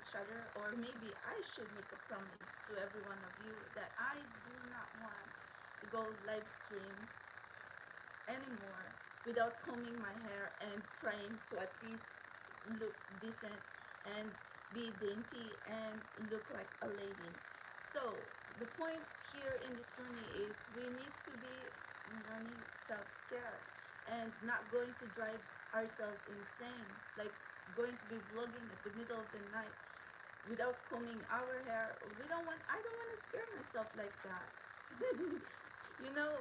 each other, or maybe I should make a promise to every one of you that I do not want to go live stream anymore without combing my hair and trying to at least look decent and be dainty and look like a lady. So the point here in this journey is we need to be learning self-care and not going to drive ourselves insane, like going to be vlogging at the middle of the night without combing our hair. I don't want to scare myself like that. you know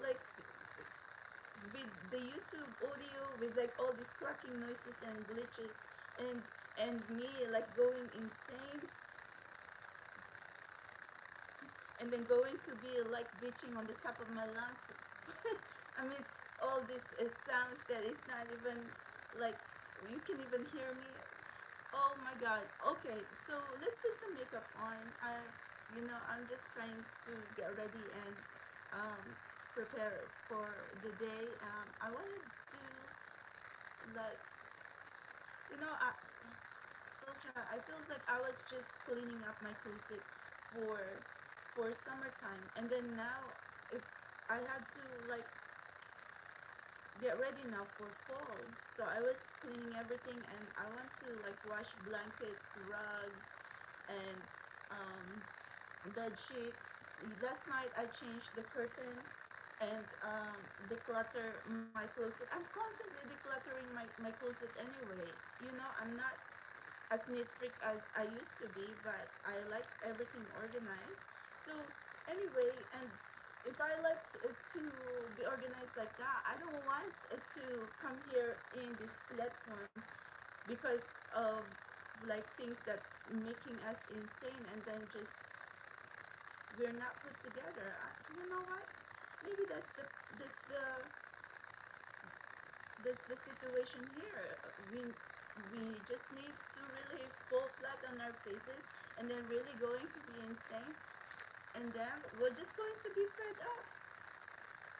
like with the YouTube audio with like all these cracking noises and glitches, and me like going insane, and then going to be like bitching on the top of my lungs. I mean, it's all this sounds that is not even like you can even hear me. Oh my god. Okay, so let's put some makeup on. I'm just trying to get ready and um, prepare for the day. I wanted to like you know I Socha, I feels like I was just cleaning up my closet for summertime, and then now if I had to like get ready now for fall. So I was cleaning everything, and I want to like wash blankets, rugs, and um, bed sheets. Last night I changed the curtain and declutter my closet. I'm constantly decluttering my closet anyway. I'm not as neat freak as I used to be, but I like everything organized. So anyway, and if I like to be organized like that, I don't want to come here in this platform because of like things that's making us insane, and then just we're not put together. You know what? Maybe that's the that's the situation here. We just needs to really fall flat on our faces, and then really going to be insane, and then we're just going to be fed up.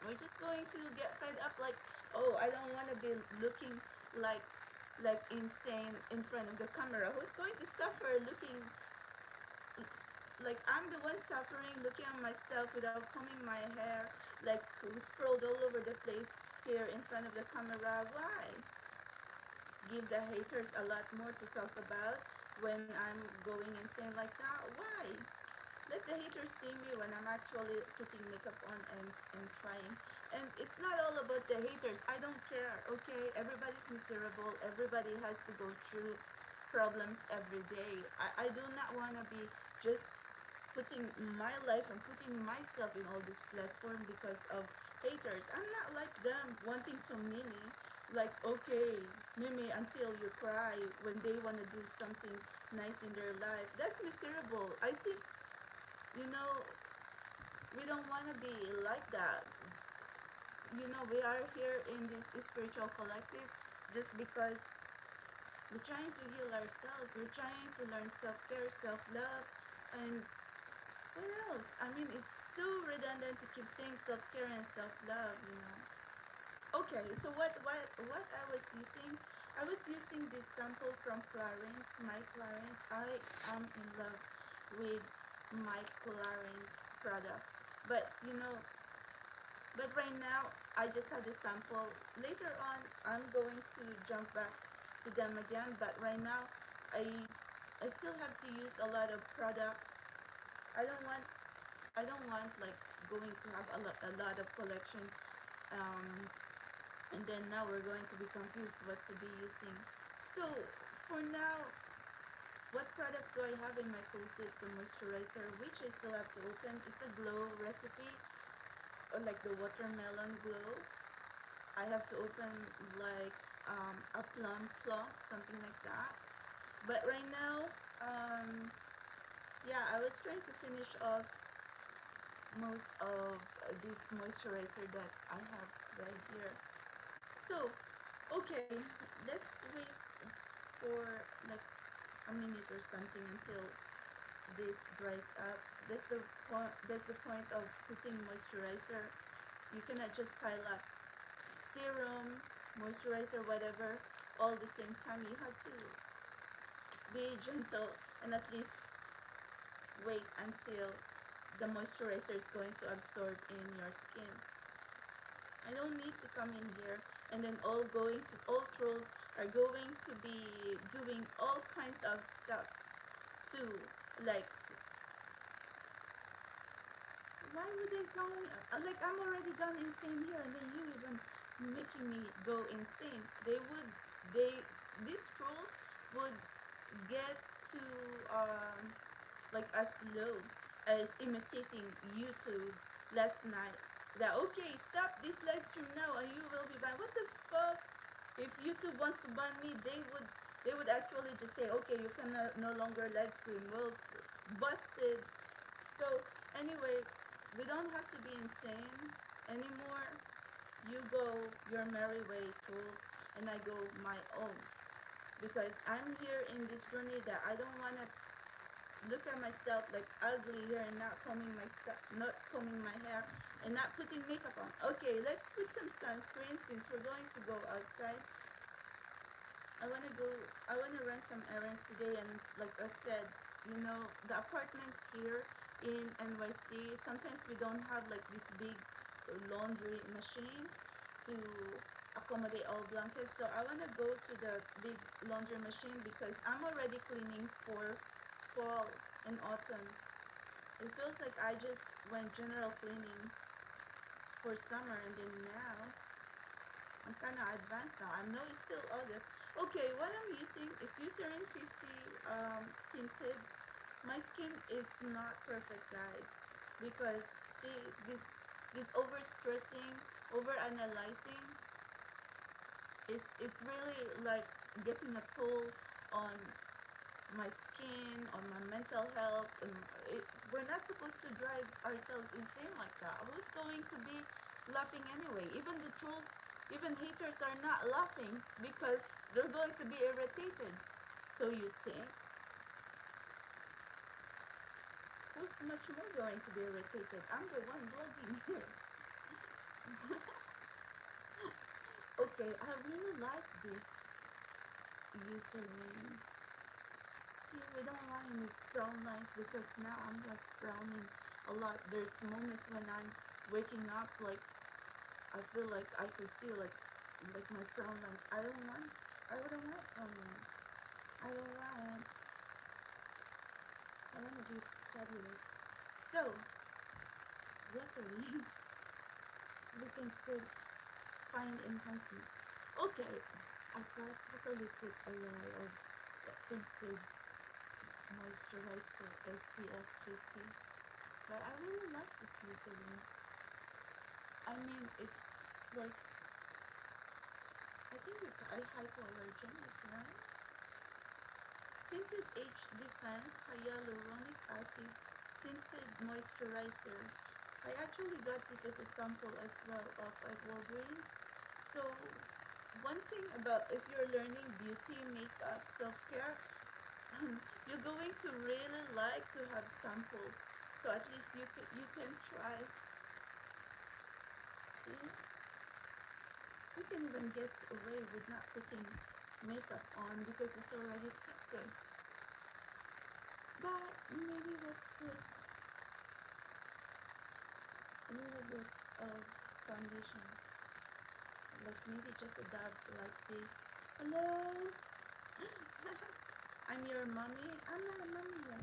We're just going to get fed up, like, oh, I don't want to be looking like insane in front of the camera. Who's going to suffer looking like I'm the one suffering looking at myself without combing my hair, like sprawled all over the place here in front of the camera? Why give the haters a lot more to talk about when I'm going insane like that? Why let the haters see me when I'm actually putting makeup on and trying? And it's not all about the haters. I don't care. Okay, everybody's miserable. Everybody has to go through problems every day. I do not want to be just putting my life and putting myself in all this platform because of haters. I'm not like them wanting to mimi, like, okay, mimi until you cry when they want to do something nice in their life. That's miserable. I think, you know, we don't want to be like that. We are here in this spiritual collective just because we're trying to heal ourselves. We're trying to learn self-care, self-love, and what else? I mean, it's so redundant to keep saying self-care and self-love. Okay, so what I was using? I was using this sample from Clarins, my Clarins. I am in love with my Clarins products. But right now I just had a sample. Later on I'm going to jump back to them again, but right now I I still have to use a lot of products. I don't want like going to have a lot of collection, um, and then now we're going to be confused what to be using. So for now, what products do I have in my closet? The moisturizer, which I still have to open. It's a glow recipe, or like the watermelon glow. I have to open like a plum, something like that. But right now, yeah, I was trying to finish off most of this moisturizer that I have right here. So, okay, let's wait for like a minute or something until this dries up. That's the point of putting moisturizer. You cannot just pile up serum, moisturizer, whatever, all the same time. You have to be gentle and at least wait until the moisturizer is going to absorb in your skin. I don't need to come in here and then all trolls are going to be doing all kinds of stuff too. Like, why would they go? Like, I'm already gone insane here, and then you even making me go insane. They these trolls would get to like as low as imitating YouTube last night. That okay, stop this live stream now, and you will be banned. What the fuck? If YouTube wants to ban me, they would actually just say, okay, you can no longer live stream. Well, busted. So anyway, we don't have to be insane anymore. You go your merry way, trolls, and I go my own. Because I'm here in this journey that I don't want to look at myself like ugly here and not combing my hair and not putting makeup on. Okay, let's put some sunscreen since we're going to go outside. I want to go, I want to run some errands today, and like I said, the apartments here in NYC, sometimes we don't have like these big laundry machines to accommodate all blankets. So I want to go to the big laundry machine because I'm already cleaning for fall and autumn. It feels like I just went general cleaning for summer, and then now I'm kind of advanced now. I know it's still August. Okay, what I'm using is Eucerin 50 tinted. My skin is not perfect, guys, because see this over stressing, over analyzing is really like getting a toll on my skin, on my mental health, and we're not supposed to drive ourselves insane like that. Who's going to be laughing anyway? Even the trolls, even haters are not laughing because they're going to be irritated. So you think who's much more going to be irritated? I'm the one blogging here. Okay, I really like this username. See, we don't want any frown lines because now I'm like frowning a lot. There's moments when I'm waking up, like I feel like I could see like my frown lines. I wouldn't want frown lines. I don't want. I want to be fabulous. So, luckily, we can still find enhancements. Okay, I could possibly put a layer of tinted moisturizer SPF 50, but I really like this username. I mean, it's like, I think it's hypoallergenic, right? Tinted H Defense Hyaluronic Acid Tinted Moisturizer. I actually got this as a sample as well of at Walgreens. So one thing about if you're learning beauty, makeup, self-care, you're going to really like to have samples. So at least you can try. See? You can even get away with not putting makeup on because it's already tinted. But maybe we'll put a little bit of foundation. Like maybe just a dab like this. Hello? I'm your mommy. I'm not a mommy yet.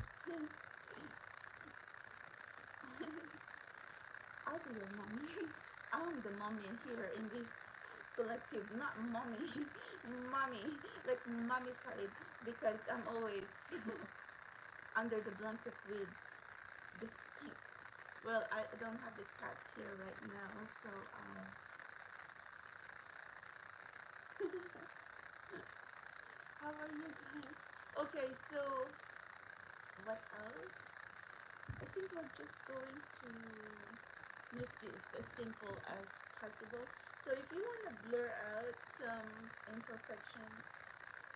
I'll be your mommy. I'm the mommy here in this collective, not mommy. Mommy, like mummified because I'm always under the blanket with the snakes. Well, I don't have the cat here right now, so how are you guys? Okay, so what else? I think we're just going to make this as simple as possible. So if you want to blur out some imperfections,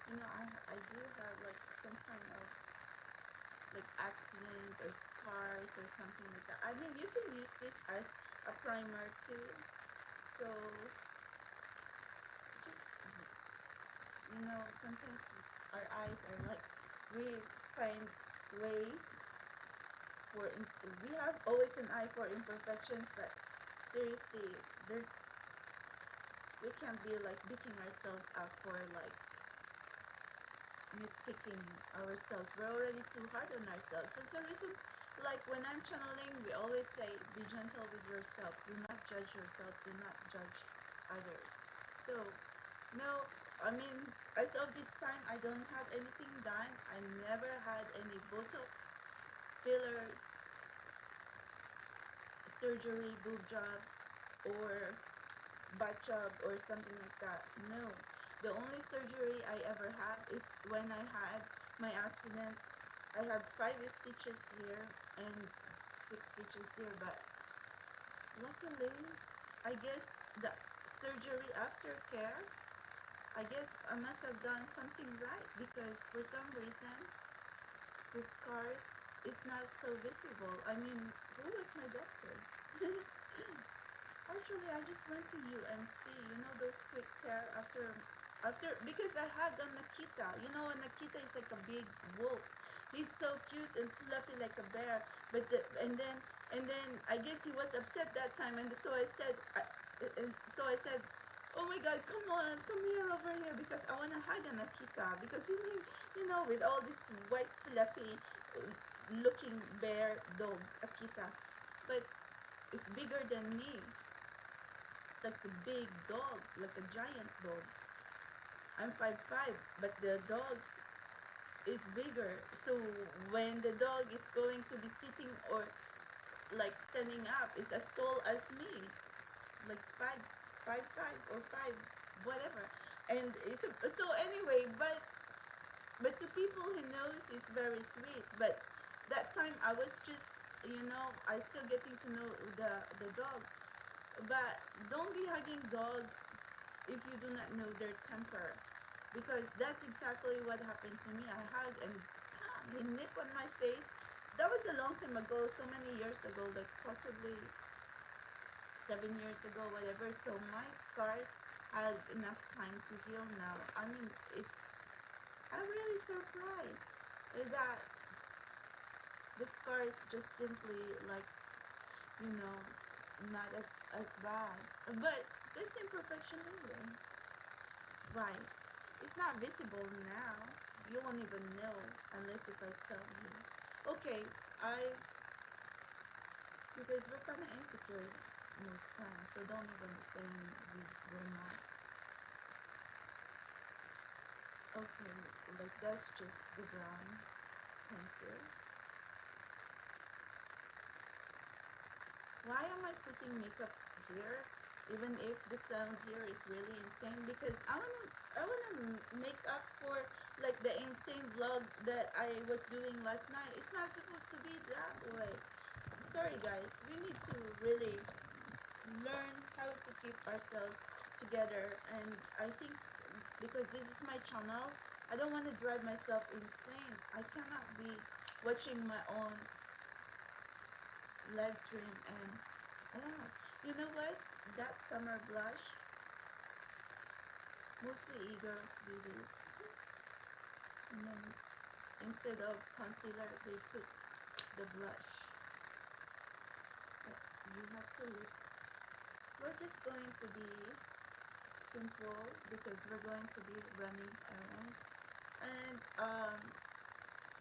I do have like some kind of like accident or scars or something like that. I mean, you can use this as a primer too. So just sometimes our eyes are like We find ways for we have always an eye for imperfections, but seriously, there's we can't be like beating ourselves up for like nitpicking ourselves. We're already too hard on ourselves. That's the reason, like when I'm channeling, we always say, be gentle with yourself. Do not judge yourself. Do not judge others. So, no, I mean, as of this time, I don't have anything done. I never had any Botox, fillers, surgery, boob job, or butt job, or something like that. No. The only surgery I ever had is when I had my accident. I have 5 stitches here and 6 stitches here, but luckily, I guess the surgery aftercare, I guess I must have done something right because for some reason the scars is not so visible. I mean, who was my doctor? Actually, I just went to UMC. You know those quick care after because I had a Nakita. You know, a Nakita is like a big wolf. He's so cute and fluffy like a bear. But and then I guess he was upset that time, and so I said, oh my God, come on, come here over here because I wanna hug a Nakita because with all this white fluffy looking bear dog Akita, but it's bigger than me. It's like a big dog, like a giant dog. I'm 5'5", but the dog is bigger. So when the dog is going to be sitting or like standing up, it's as tall as me, like 5'5" or 5, whatever. And so anyway, but to people who knows, it's very sweet. But that time I was just, I still getting to know the dog. But don't be hugging dogs if you do not know their temper, because that's exactly what happened to me. I hugged and he nipped on my face. That was a long time ago, so many years ago, like possibly 7 years ago, whatever. So my scars had enough time to heal now. I mean, I'm really surprised that the scars just simply like, you know, not as bad. But this imperfection anyway. Why? It's not visible now. You won't even know unless if I tell you. Okay, because we're kind of insecure most times, so don't even say we're not. Okay, like that's just the brown pencil. Why am I putting makeup here? Even if the sound here is really insane, because I wanna make up for like the insane vlog that I was doing last night. It's not supposed to be that way. Sorry guys, we need to really learn how to keep ourselves together, and I think because this is my channel, I don't want to drive myself insane. I cannot be watching my own live stream and I don't know. You know what? That summer blush, mostly e-girls do this. And then instead of concealer, they put the blush. But you have to lift. We're just going to be simple because we're going to be running errands. And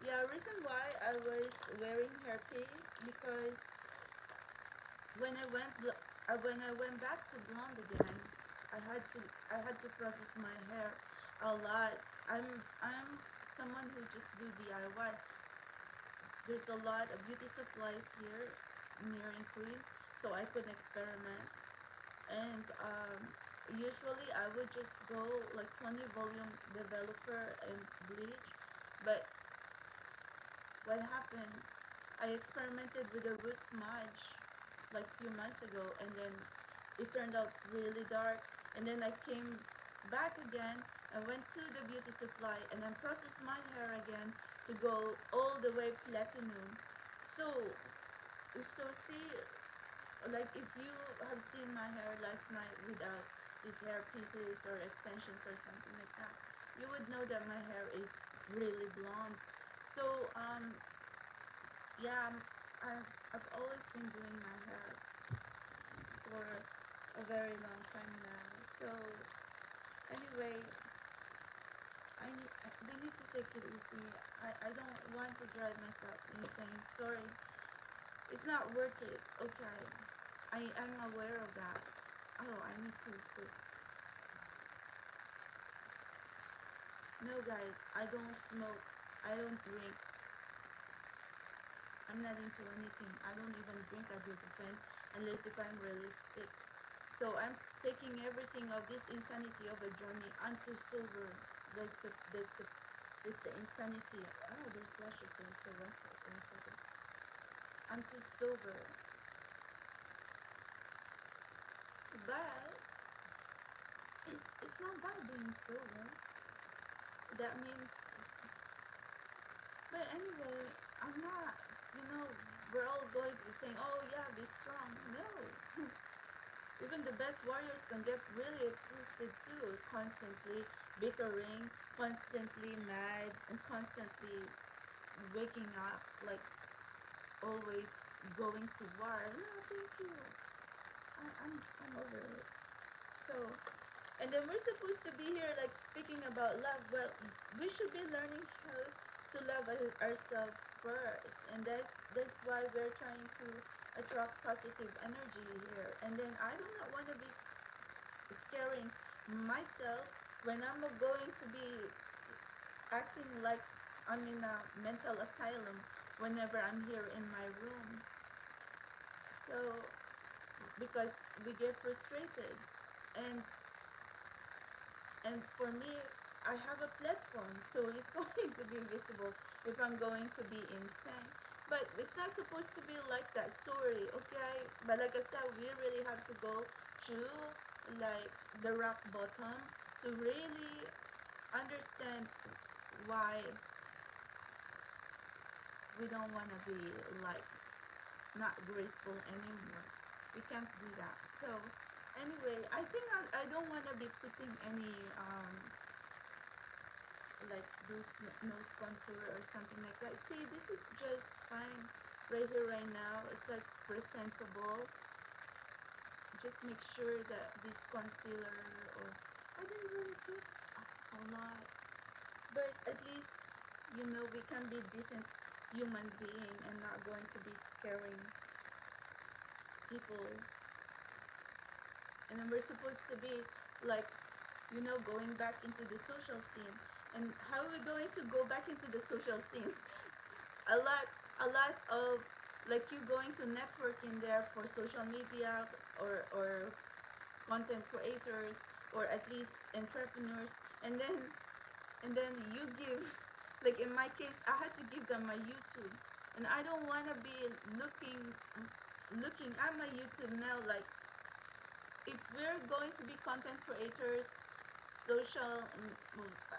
yeah, reason why I was wearing hairpiece because when I went back to blonde again, I had to process my hair a lot. I'm someone who just do DIY. There's a lot of beauty supplies here near in Queens, so I could experiment. And usually I would just go like 20 volume developer and bleach, but what happened? I experimented with a root smudge like few months ago, and then it turned out really dark. And then I came back again. I went to the beauty supply and then processed my hair again to go all the way platinum. So, so see, like if you have seen my hair last night without these hair pieces or extensions or something like that, you would know that my hair is really blonde. So yeah, I've always been doing my hair for a very long time now. So anyway, we need to take it easy. I don't want to drive myself insane. Sorry, it's not worth it. Okay, I'm aware of that. Oh, I need to put. No, guys, I don't smoke. I don't drink. I'm not into anything. I don't even drink ibuprofen unless if I'm really sick. So I'm taking everything of this insanity of a journey onto sober. That's the insanity. Oh, there's lashes here. So one second. I'm too sober. But it's not bad being sober. That means, but anyway, I'm not, you know, we're all going to be saying, oh yeah, be strong. No. Even the best warriors can get really exhausted too, constantly bickering, constantly mad, and constantly waking up like always going to war. No, thank you. I'm over it. So, and then we're supposed to be here like speaking about love. Well, we should be learning how to love ourselves first, and that's why we're trying to attract positive energy here. And then I do not want to be scaring myself when I'm going to be acting like I'm in a mental asylum whenever I'm here in my room. So because we get frustrated, and and for me, I have a platform, so it's going to be visible if I'm going to be insane. But it's not supposed to be like that. Sorry, okay? But like I said, we really have to go through like the rock bottom to really understand why we don't want to be like not graceful anymore. We can't do that. So anyway, I think I don't want to be putting any like those nose contour or something like that. See, this is just fine right here right now. It's like presentable. Just make sure that this concealer, or I didn't really put a lot, but at least you know we can be decent human being and not going to be scaring people. And then we're supposed to be like, you know, going back into the social scene. And how are we going to go back into the social scene? A lot of like you going to network in there for social media, or content creators, or at least entrepreneurs, and then you give, like in my case, I had to give them my YouTube, and I don't want to be looking at my YouTube now like, if we're going to be content creators, social,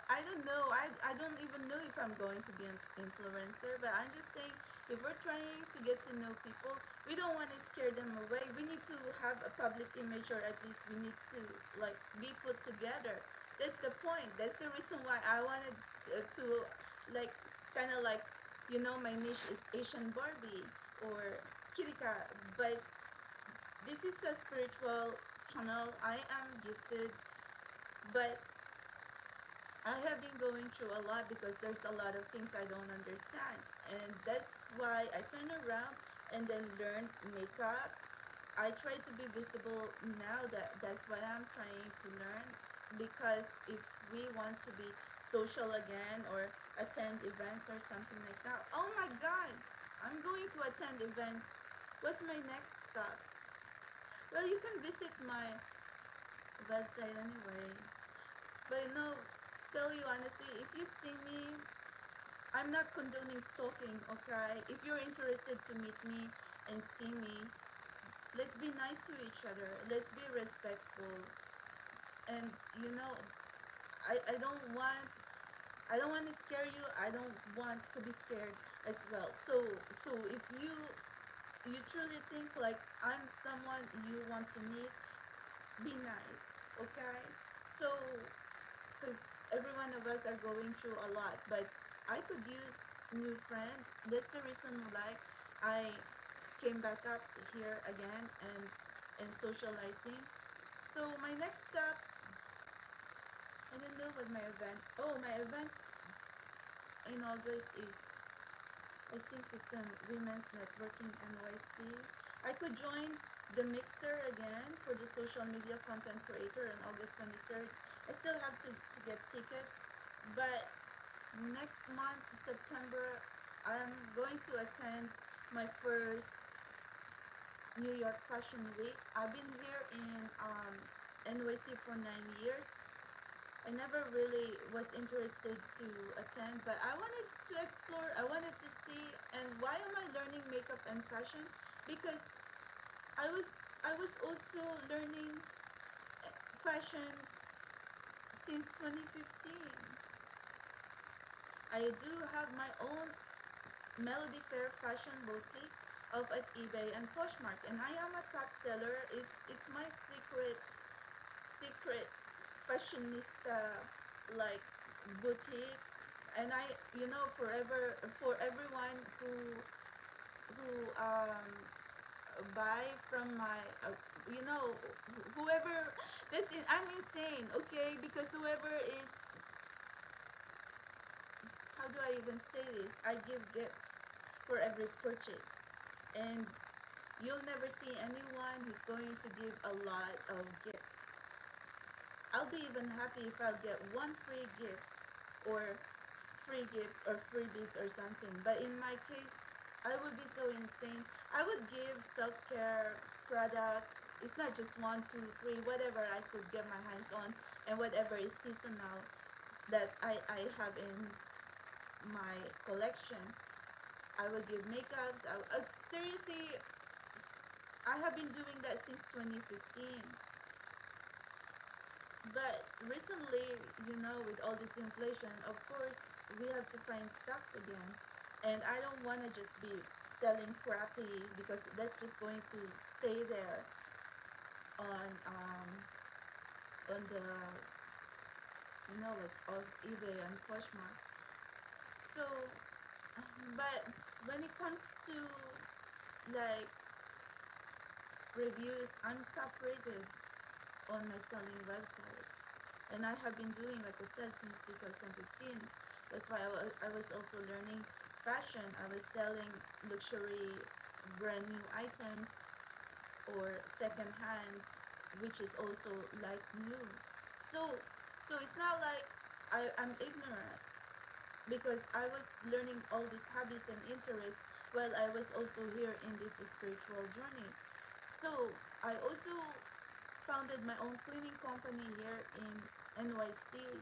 I don't know. I don't even know if I'm going to be an influencer, but I'm just saying, if we're trying to get to know people, we don't want to scare them away. We need to have a public image, or at least we need to like be put together. That's the point. That's the reason why I wanted to like kind of like, you know, my niche is Asian Barbie or Kitty Cat, but this is a spiritual channel. I am gifted, but I have been going through a lot because there's a lot of things I don't understand. And that's why I turn around and then learn makeup. I try to be visible now. That's what I'm trying to learn, because if we want to be social again or attend events or something like that. Oh my god, I'm going to attend events. What's my next stop? Well, you can visit my website anyway. But no, tell you honestly, if you see me, I'm not condoning stalking, okay? If you're interested to meet me and see me, let's be nice to each other. Let's be respectful. And you know, I don't want, I don't want to scare you. I don't want to be scared as well. So if you truly think like I'm someone you want to meet, be nice, okay? So because every one of us are going through a lot, but I could use new friends. That's the reason why I came back up here again and socializing. So my next step, I don't know what my event. Oh, my event in August is, I think it's a Women's Networking NYC. I could join the mixer again for the social media content creator on August 23rd. I still have to get tickets, but next month, September, I'm going to attend my first New York Fashion Week. I've been here in NYC for 9 years. I never really was interested to attend, but I wanted to explore. I wanted to see. And why am I learning makeup and fashion? Because I was I was also learning fashion since 2015. I do have my own Melody Fair fashion boutique up at eBay and Poshmark, and I am a top seller. It's my secret fashionista like boutique, and I, forever, for everyone who buy from my whoever, I'm insane, okay, because whoever is, how do I even say this, I give gifts for every purchase, and you'll never see anyone who's going to give a lot of gifts. I'll be even happy if I'll get one free gift, or free gifts or freebies or something. But in my case, I would be so insane. I would give self-care products. It's not just one, two, three, whatever I could get my hands on, and whatever is seasonal that I have in my collection. I would give makeups. Seriously, I have been doing that since 2015. But recently, with all this inflation, of course, we have to find stocks again. And I don't want to just be selling crappy, because that's just going to stay there on the, like of eBay and Poshmark. So, but when it comes to like reviews, I'm top rated on my selling websites. And I have been doing, like I said, since 2015. That's why I was also learning fashion. I was selling luxury brand new items, or second hand, which is also like new. So it's not like I'm ignorant, because I was learning all these hobbies and interests while I was also here in this spiritual journey. So I also founded my own cleaning company here in NYC,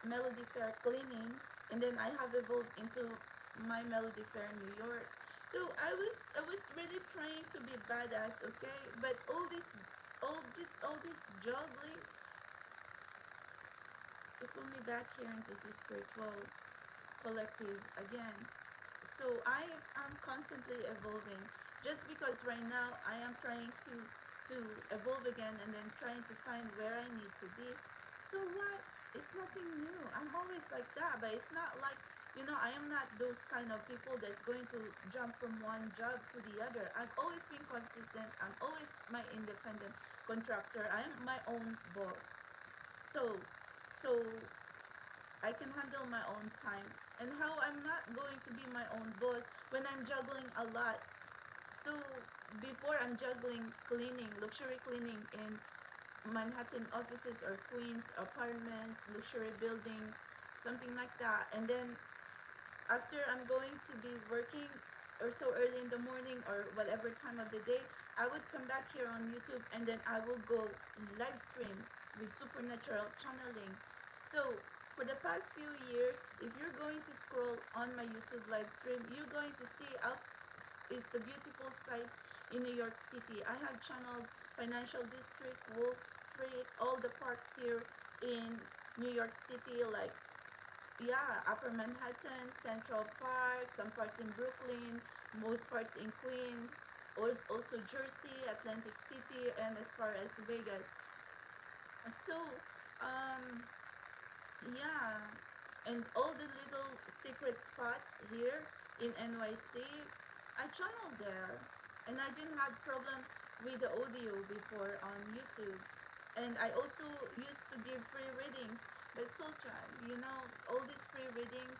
Melody Fair Cleaning, and then I have evolved into my Melody Fair New York. So I was really trying to be badass, okay? But all this juggling, it pulled me back here into the spiritual collective again. So I am constantly evolving. Just because right now I am trying to evolve again, and then trying to find where I need to be. So what? It's nothing new. I'm always like that, but it's not like, I am not those kind of people that's going to jump from one job to the other. I've always been consistent. I'm always my independent contractor. I am my own boss. So so I can handle my own time. And how I'm not going to be my own boss when I'm juggling a lot. So before, I'm juggling cleaning, luxury cleaning in Manhattan offices or Queens apartments, luxury buildings, something like that. And then after, I'm going to be working, or so early in the morning, or whatever time of the day, I would come back here on YouTube, and then I will go live stream with supernatural channeling. So for the past few years, if you're going to scroll on my YouTube live stream, you're going to see out is the beautiful sights in New York City. I have channeled Financial District, Wall Street, all the parks here in New York City, like, yeah, Upper Manhattan, Central Park, some parts in Brooklyn, most parts in Queens, also Jersey, Atlantic City, and as far as Vegas. So, um, yeah, and all the little secret spots here in NYC, I channeled there, and I didn't have problem with the audio before on YouTube. And I also used to give free readings. But Sultan, all these free readings,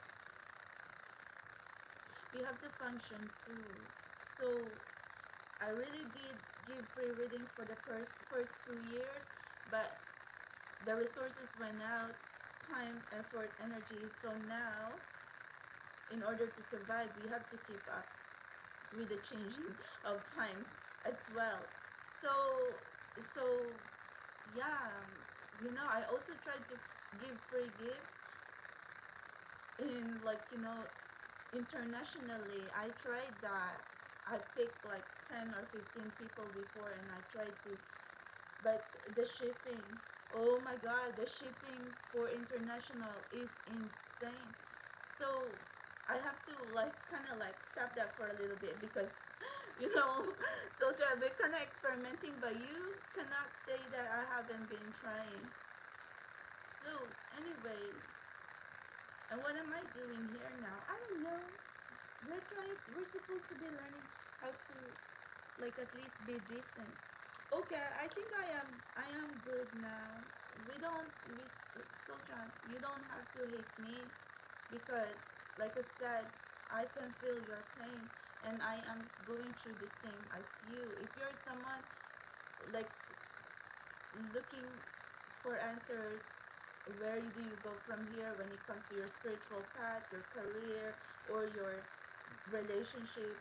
we have to function too. So I really did give free readings for the first 2 years, but the resources went out, time, effort, energy. So now, in order to survive, we have to keep up with the changing of times as well. So, so yeah, I also tried to give free gifts in, like, internationally. I tried that. I picked like 10 or 15 people before, and I tried to, but the shipping, oh my god, the shipping for international is insane. So I have to, like, kind of like stop that for a little bit, because you know so we're kind of experimenting, but you cannot say that I haven't been trying. So anyway, and what am I doing here now? I don't know. We're supposed to be learning how to, like, at least be decent. Okay, I think I am good now. We don't we, Sojan, you don't have to hate me, because, like I said, I can feel your pain, and I am going through the same as you. If you're someone, like, looking for answers, where do you go from here when it comes to your spiritual path, your career, or your relationship,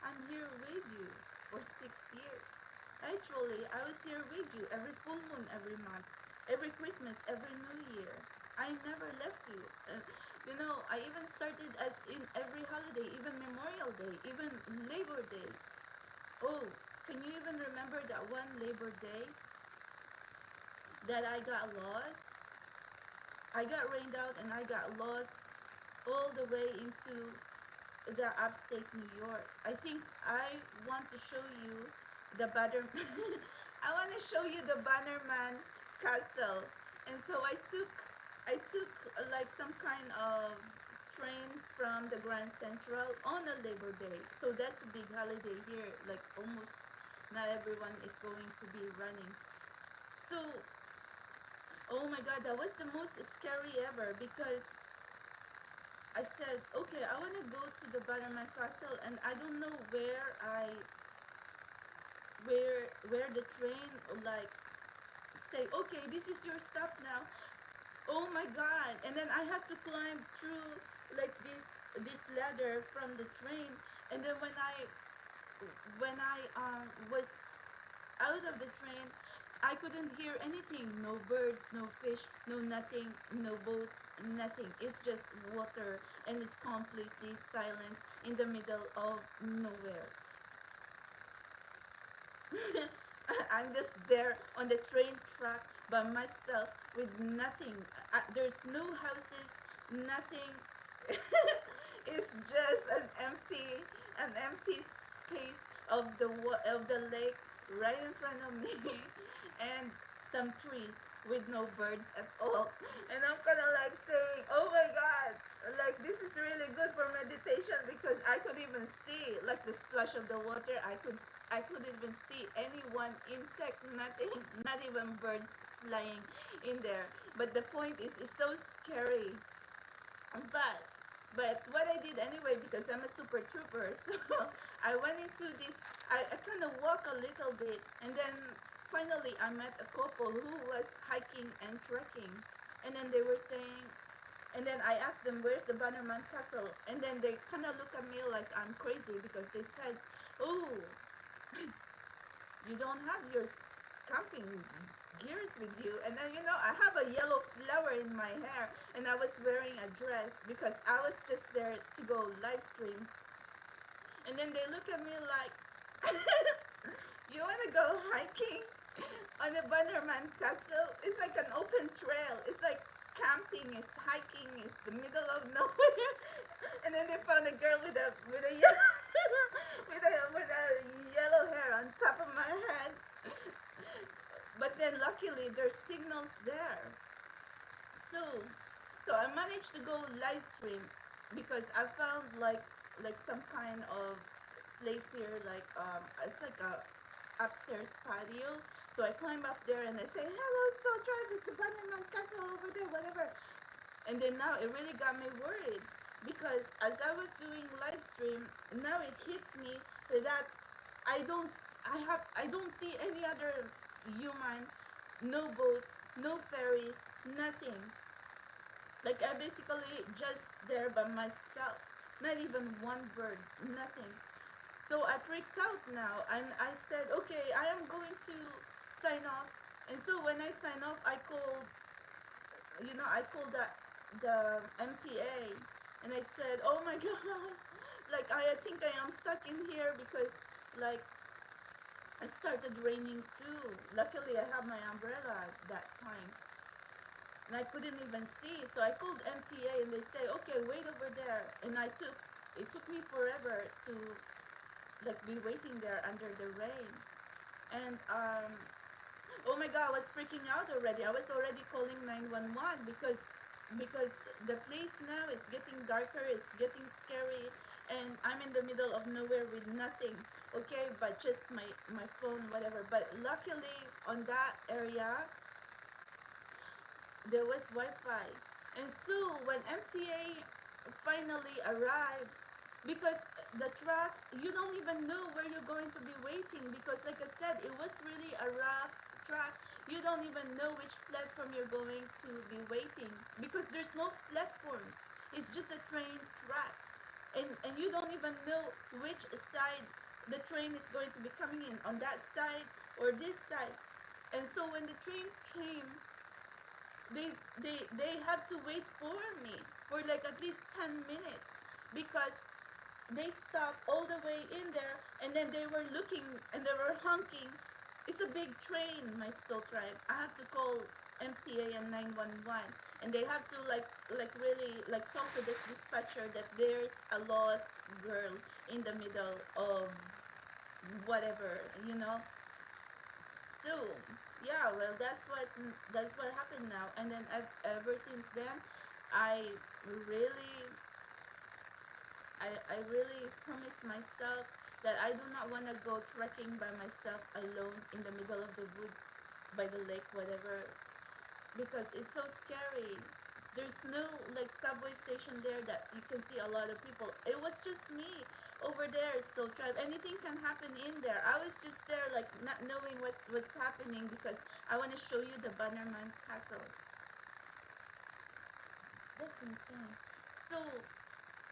I'm here with you for 6 years. Actually, I was here with you every full moon, every month, every Christmas, every New Year. I never left you. I even started as in every holiday, even Memorial Day, even Labor Day. Oh, can you even remember that one Labor Day that I got lost? I got rained out and I got lost all the way into the upstate New York. I think I want to show you the Banner. I want to show you the Bannerman Castle, and so I took like some kind of train from the Grand Central on a Labor Day. So that's a big holiday here. Like, almost not everyone is going to be running. So, oh my God, that was the most scary ever, because I said, okay, I want to go to the Bannerman Castle, and I don't know where the train, like, say, okay, this is your stop now. Oh my God! And then I have to climb through, like, this ladder from the train, and then when I was out of the train, I couldn't hear anything. No birds, no fish, no nothing, no boats, nothing. It's just water, and it's completely silence in the middle of nowhere. I'm just there on the train track by myself with nothing. There's no houses, nothing. It's just an empty space of the lake right in front of me, and some trees with no birds at all. And I'm kind of like saying, "Oh my God, like, this is really good for meditation," because I could even see, like, the splash of the water. I could even see any one insect, nothing, not even birds flying in there. But the point is, it's so scary. But but what I did anyway, because I'm a super trooper, so I went into this. I kind of walk a little bit, and then finally I met a couple who was hiking and trekking, and then they were saying, and then I asked them, "Where's the Bannerman Castle?" And then they kind of look at me like I'm crazy, because they said, "Oh, you don't have your camping gears with you." And then, I have a yellow flower in my hair, and I was wearing a dress because I was just there to go live stream. And then they look at me like, "You want to go hiking on the Bannerman Castle? It's like an open trail. It's like camping is hiking is the middle of nowhere." And then they found a girl with a yellow with a yellow hair on top of my head. But then luckily there's signals there. So, so I managed to go live stream because I found like some kind of place here, like it's like a upstairs patio. So I climb up there and I say, "Hello, Sultra, this is the Bannerman Castle over there, whatever." And then now it really got me worried because as I was doing live stream, now it hits me that I don't see any other human, no boats, no ferries, nothing. Like I basically just there by myself. Not even one bird, nothing. So I freaked out now and I said, okay, I am going to sign off. And so when I sign off, I called the MTA and I said, oh my god, like I think I am stuck in here because like it started raining too. Luckily I have my umbrella at that time and I couldn't even see. So I called MTA and they say, okay, wait over there. And it took me forever to like be waiting there under the rain. And oh my god, I was freaking out already. I was already calling 911 because the place now is getting darker, it's getting scary, and I'm in the middle of nowhere with nothing. Okay, but just my phone, whatever. But luckily on that area there was Wi-Fi. And so when MTA finally arrived, because the tracks, you don't even know where you're going to be waiting because like I said, it was really a rough track. You don't even know which platform you're going to be waiting because there's no platforms. It's just a train track. And you don't even know which side the train is going to be coming in, on that side or this side. And so when the train came, they had to wait for me for like at least 10 minutes because they stopped all the way in there and then they were looking and they were honking. It's a big train, my soul tribe. I had to call MTA and 911 and they have to like really like talk to this dispatcher that there's a lost girl in the middle of whatever, you know. So yeah, well that's what happened now. And then ever since then, I really I really promised myself that I do not want to go trekking by myself alone in the middle of the woods by the lake, whatever, because it's so scary. There's no like subway station there that you can see a lot of people. It was just me over there, so tribe. Anything can happen in there. I was just there like not knowing what's happening because I want to show you the Bannerman Castle. That's insane. So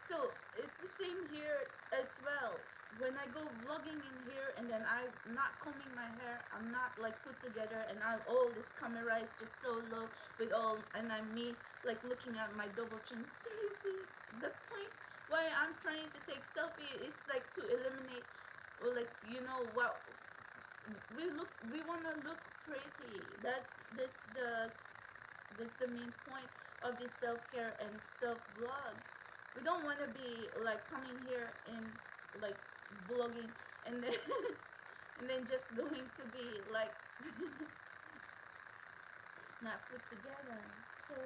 so it's the same here as well. When I go vlogging in here and then I'm not combing my hair, I'm not like put together, and I all this camera is just so low with all, and I'm me like looking at my double chin. Seriously, the point why I'm trying to take selfie is like to eliminate, or like what we want to look pretty. That's the main point of this self-care and self-vlog. We don't want to be like coming here and like vlogging and then and then just going to be like not put together. So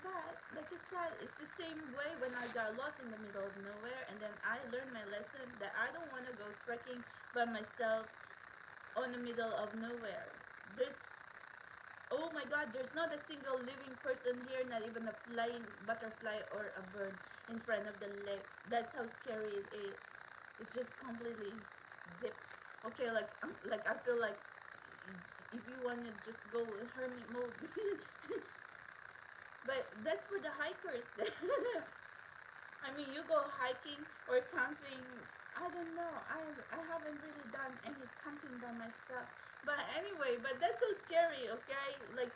but like I said, it's the same way when I got lost in the middle of nowhere and then I learned my lesson that I don't want to go trekking by myself on the middle of nowhere. There's Oh my god, there's not a single living person here, not even a flying butterfly or a bird in front of the lake. That's how scary it is. It's just completely zip. Okay, like I feel like if you want to just go hermit mode. But that's for the hikers. I mean, you go hiking or camping. I don't know. I haven't really done any camping by myself. But anyway, but that's so scary, okay? Like,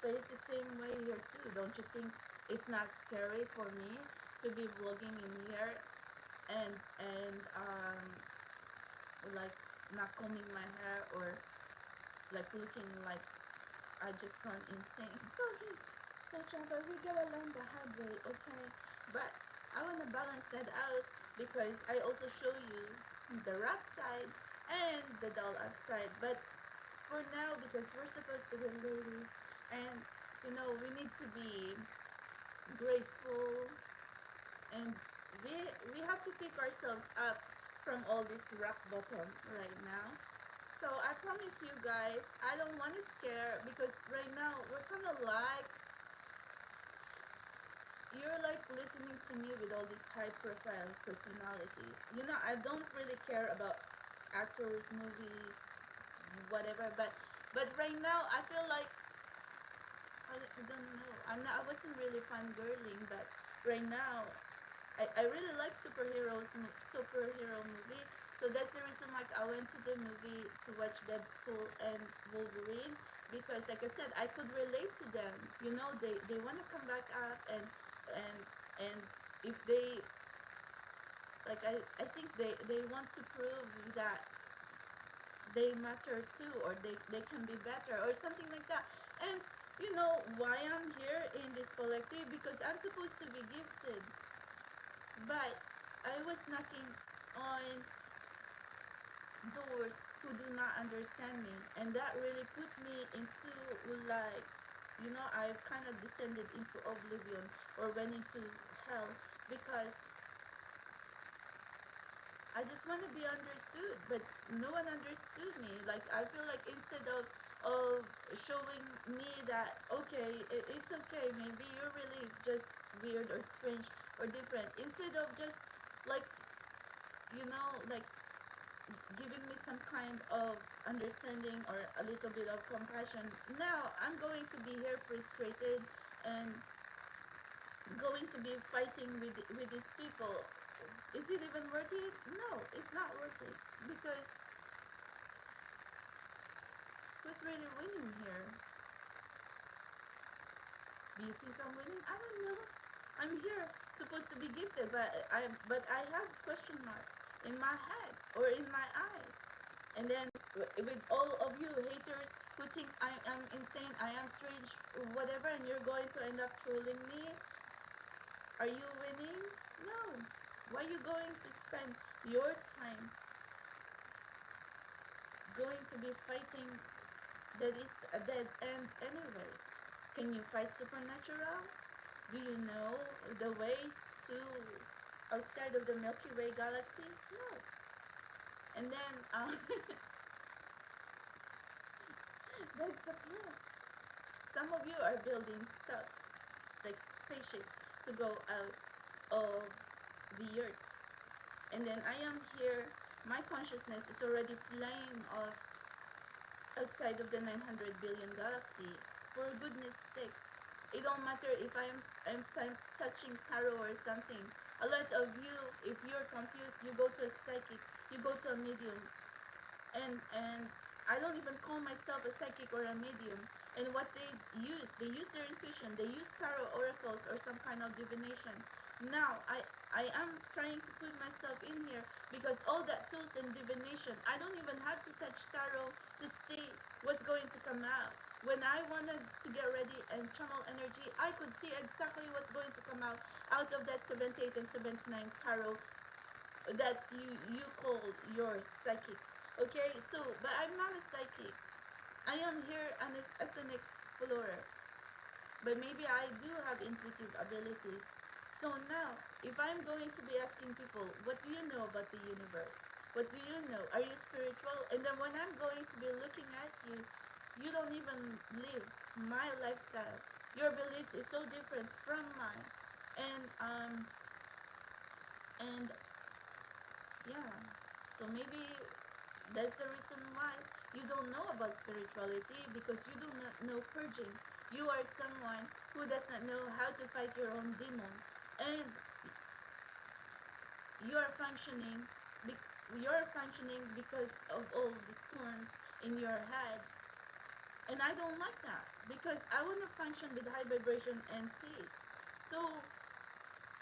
but it's the same way here too. Don't you think it's not scary for me to be vlogging in here and like not combing my hair or like looking like I just gone insane. Sorry, but we gotta learn the hard way, okay? But I wanna balance that out because I also show you the rough side and the dull upside. But for now, because we're supposed to be ladies, and we need to be graceful, and we we have to pick ourselves up from all this rock bottom right now. So I promise you guys, I don't want to scare, because right now we're kind of like, you're like listening to me with all these high profile personalities. I don't really care about actors, movies, whatever, but right now I feel like, I don't know. I wasn't really fangirling, but right now I really like superhero movie. So that's the reason, like, I went to the movie to watch Deadpool and Wolverine, because, like I said, I could relate to them. They want to come back up, and and if they, like, I think they want to prove that they matter too, or they can be better, or something like that. And why I'm here in this collective, because I'm supposed to be gifted, but I was knocking on doors who do not understand me, and that really put me into, like, I kind of descended into oblivion, or went into hell, because I just want to be understood, but no one understood me. Like, I feel like, instead of showing me that, okay, it's okay, maybe you're really just weird or strange or different, instead of just, like, like, giving me some kind of understanding or a little bit of compassion. Now I'm going to be here frustrated, and going to be fighting with these people. Is it even worth it? No, it's not worth it, because who's really winning here? Do you think I'm winning? I don't know. I'm here, supposed to be gifted, but I have question mark in my head, or in my eyes. And then, with all of you haters who think I am insane, I am strange, whatever, and you're going to end up trolling me, are you winning? No. Why are you going to spend your time going to be fighting that is a dead end anyway? Can you fight supernatural? Do you know the way to outside of the Milky Way galaxy? No. And then, that's the point. Some of you are building stuff, like spaceships, to go out of the earth. And then I am here, my consciousness is already flying off outside of the 900 billion galaxy. For goodness sake, it don't matter if I'm touching tarot or something. A lot of you, if you're confused, you go to a psychic, you go to a medium, and I don't even call myself a psychic or a medium. And what they use their intuition, they use tarot oracles or some kind of divination. Now I am trying to put myself in here, because all that tools and divination, I don't even have to touch tarot to see what's going to come out. When I wanted to get ready and channel energy, I could see exactly what's going to come out of that 78 and 79 tarot that you call your psychics. Okay, so, but I'm not a psychic. I am here as an explorer, but maybe I do have intuitive abilities. So now, if I'm going to be asking people, what do you know about the universe? What do you know? Are you spiritual? And then when I'm going to be looking at you, you don't even live my lifestyle. Your beliefs is so different from mine. And yeah, so maybe that's the reason why you don't know about spirituality, because you do not know purging. You are someone who does not know how to fight your own demons, and you are functioning. You're functioning because of all the storms in your head, and I don't like that, because I want to function with high vibration and peace. So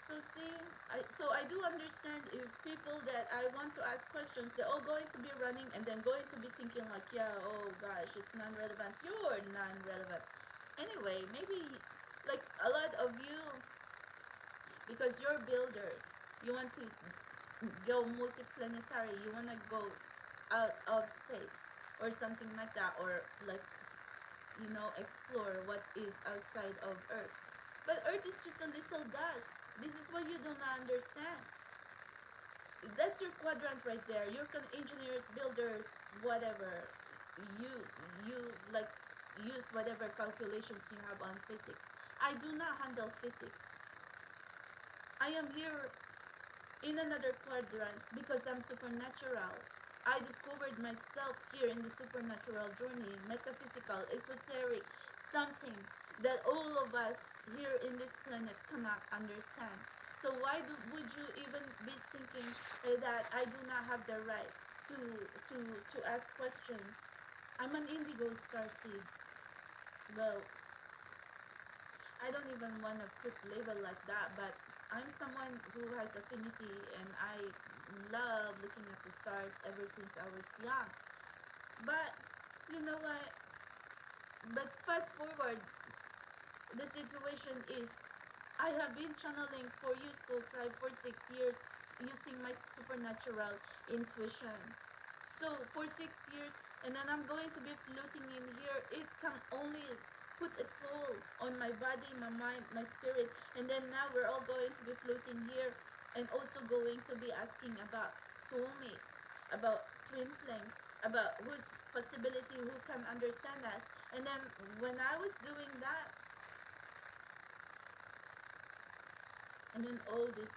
So see, I do understand if people that I want to ask questions, they're all going to be running, and then going to be thinking like, yeah, oh gosh, it's non-relevant. You're non-relevant. Anyway, maybe, like, a lot of you, because you're builders, you want to go multiplanetary, you want to go out of space, or something like that, or like, explore what is outside of Earth. But Earth is just a little dust. This is what you do not understand. That's your quadrant right there. You're engineers, builders, whatever. You you like use whatever calculations you have on physics. I do not handle physics. I am here in another quadrant because I'm supernatural. I discovered myself here in the supernatural journey, metaphysical, esoteric, something that all of us here in this planet cannot understand. So why would you even be thinking that I do not have the right to ask questions? I'm an indigo star seed. Well, I don't even want to put label like that, but I'm someone who has affinity, and I love looking at the stars ever since I was young. But you know what? But fast forward, the situation is I have been channeling for you, Soul Tribe, for 6 years using my supernatural intuition. So for 6 years, and then I'm going to be floating in here. It can only put a toll on my body, my mind, my spirit. And then now we're all going to be floating here and also going to be asking about soulmates, about twin flames, about whose possibility, who can understand us. And then when I was doing that, and then all this,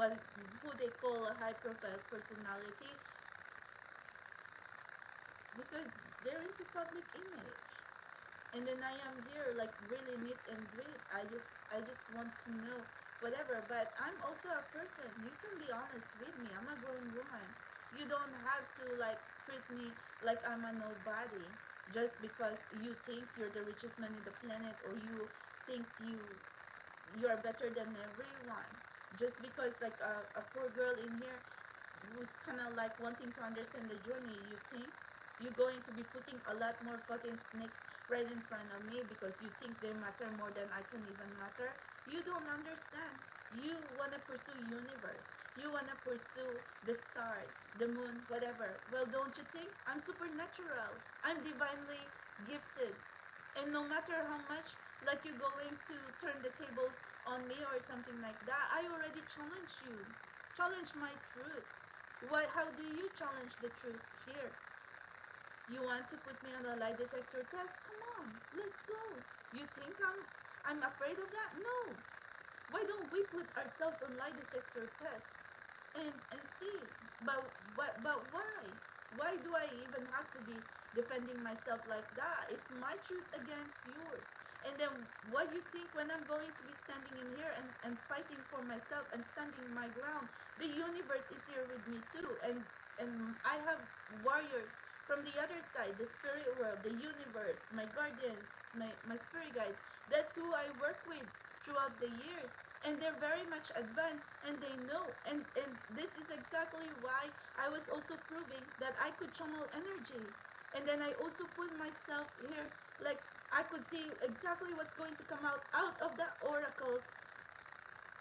what who they call a high profile personality, because they're into public image. And then I am here like really neat and great. I just want to know whatever. But I'm also a person. You can be honest with me. I'm a grown woman. You don't have to like treat me like I'm a nobody just because you think you're the richest man in the planet, or you think you are better than everyone. Just because like a poor girl in here who's kind of like wanting to understand the journey, you think you're going to be putting a lot more fucking snakes right in front of me because you think they matter more than I can even matter. You don't understand. You want to pursue universe. You want to pursue the stars, the moon, whatever. Well, don't you think? I'm supernatural. I'm divinely gifted. And no matter how much like you're going to turn the tables on me or something like that, I already challenge you. Challenge my truth. How do you challenge the truth here? You want to put me on a lie detector test? Come on, let's go. You think I'm afraid of that? No. Why don't we put ourselves on lie detector test and see? But why? Why do I even have to be defending myself like that? It's my truth against yours. And then what you think when I'm going to be standing in here and fighting for myself and standing my ground? The universe is here with me too. And I have warriors from the other side, the spirit world, the universe, my guardians, my spirit guides. That's who I work with throughout the years. And they're very much advanced, and they know. And this is exactly why I was also proving that I could channel energy. And then I also put myself here, like I could see exactly what's going to come out of the oracles,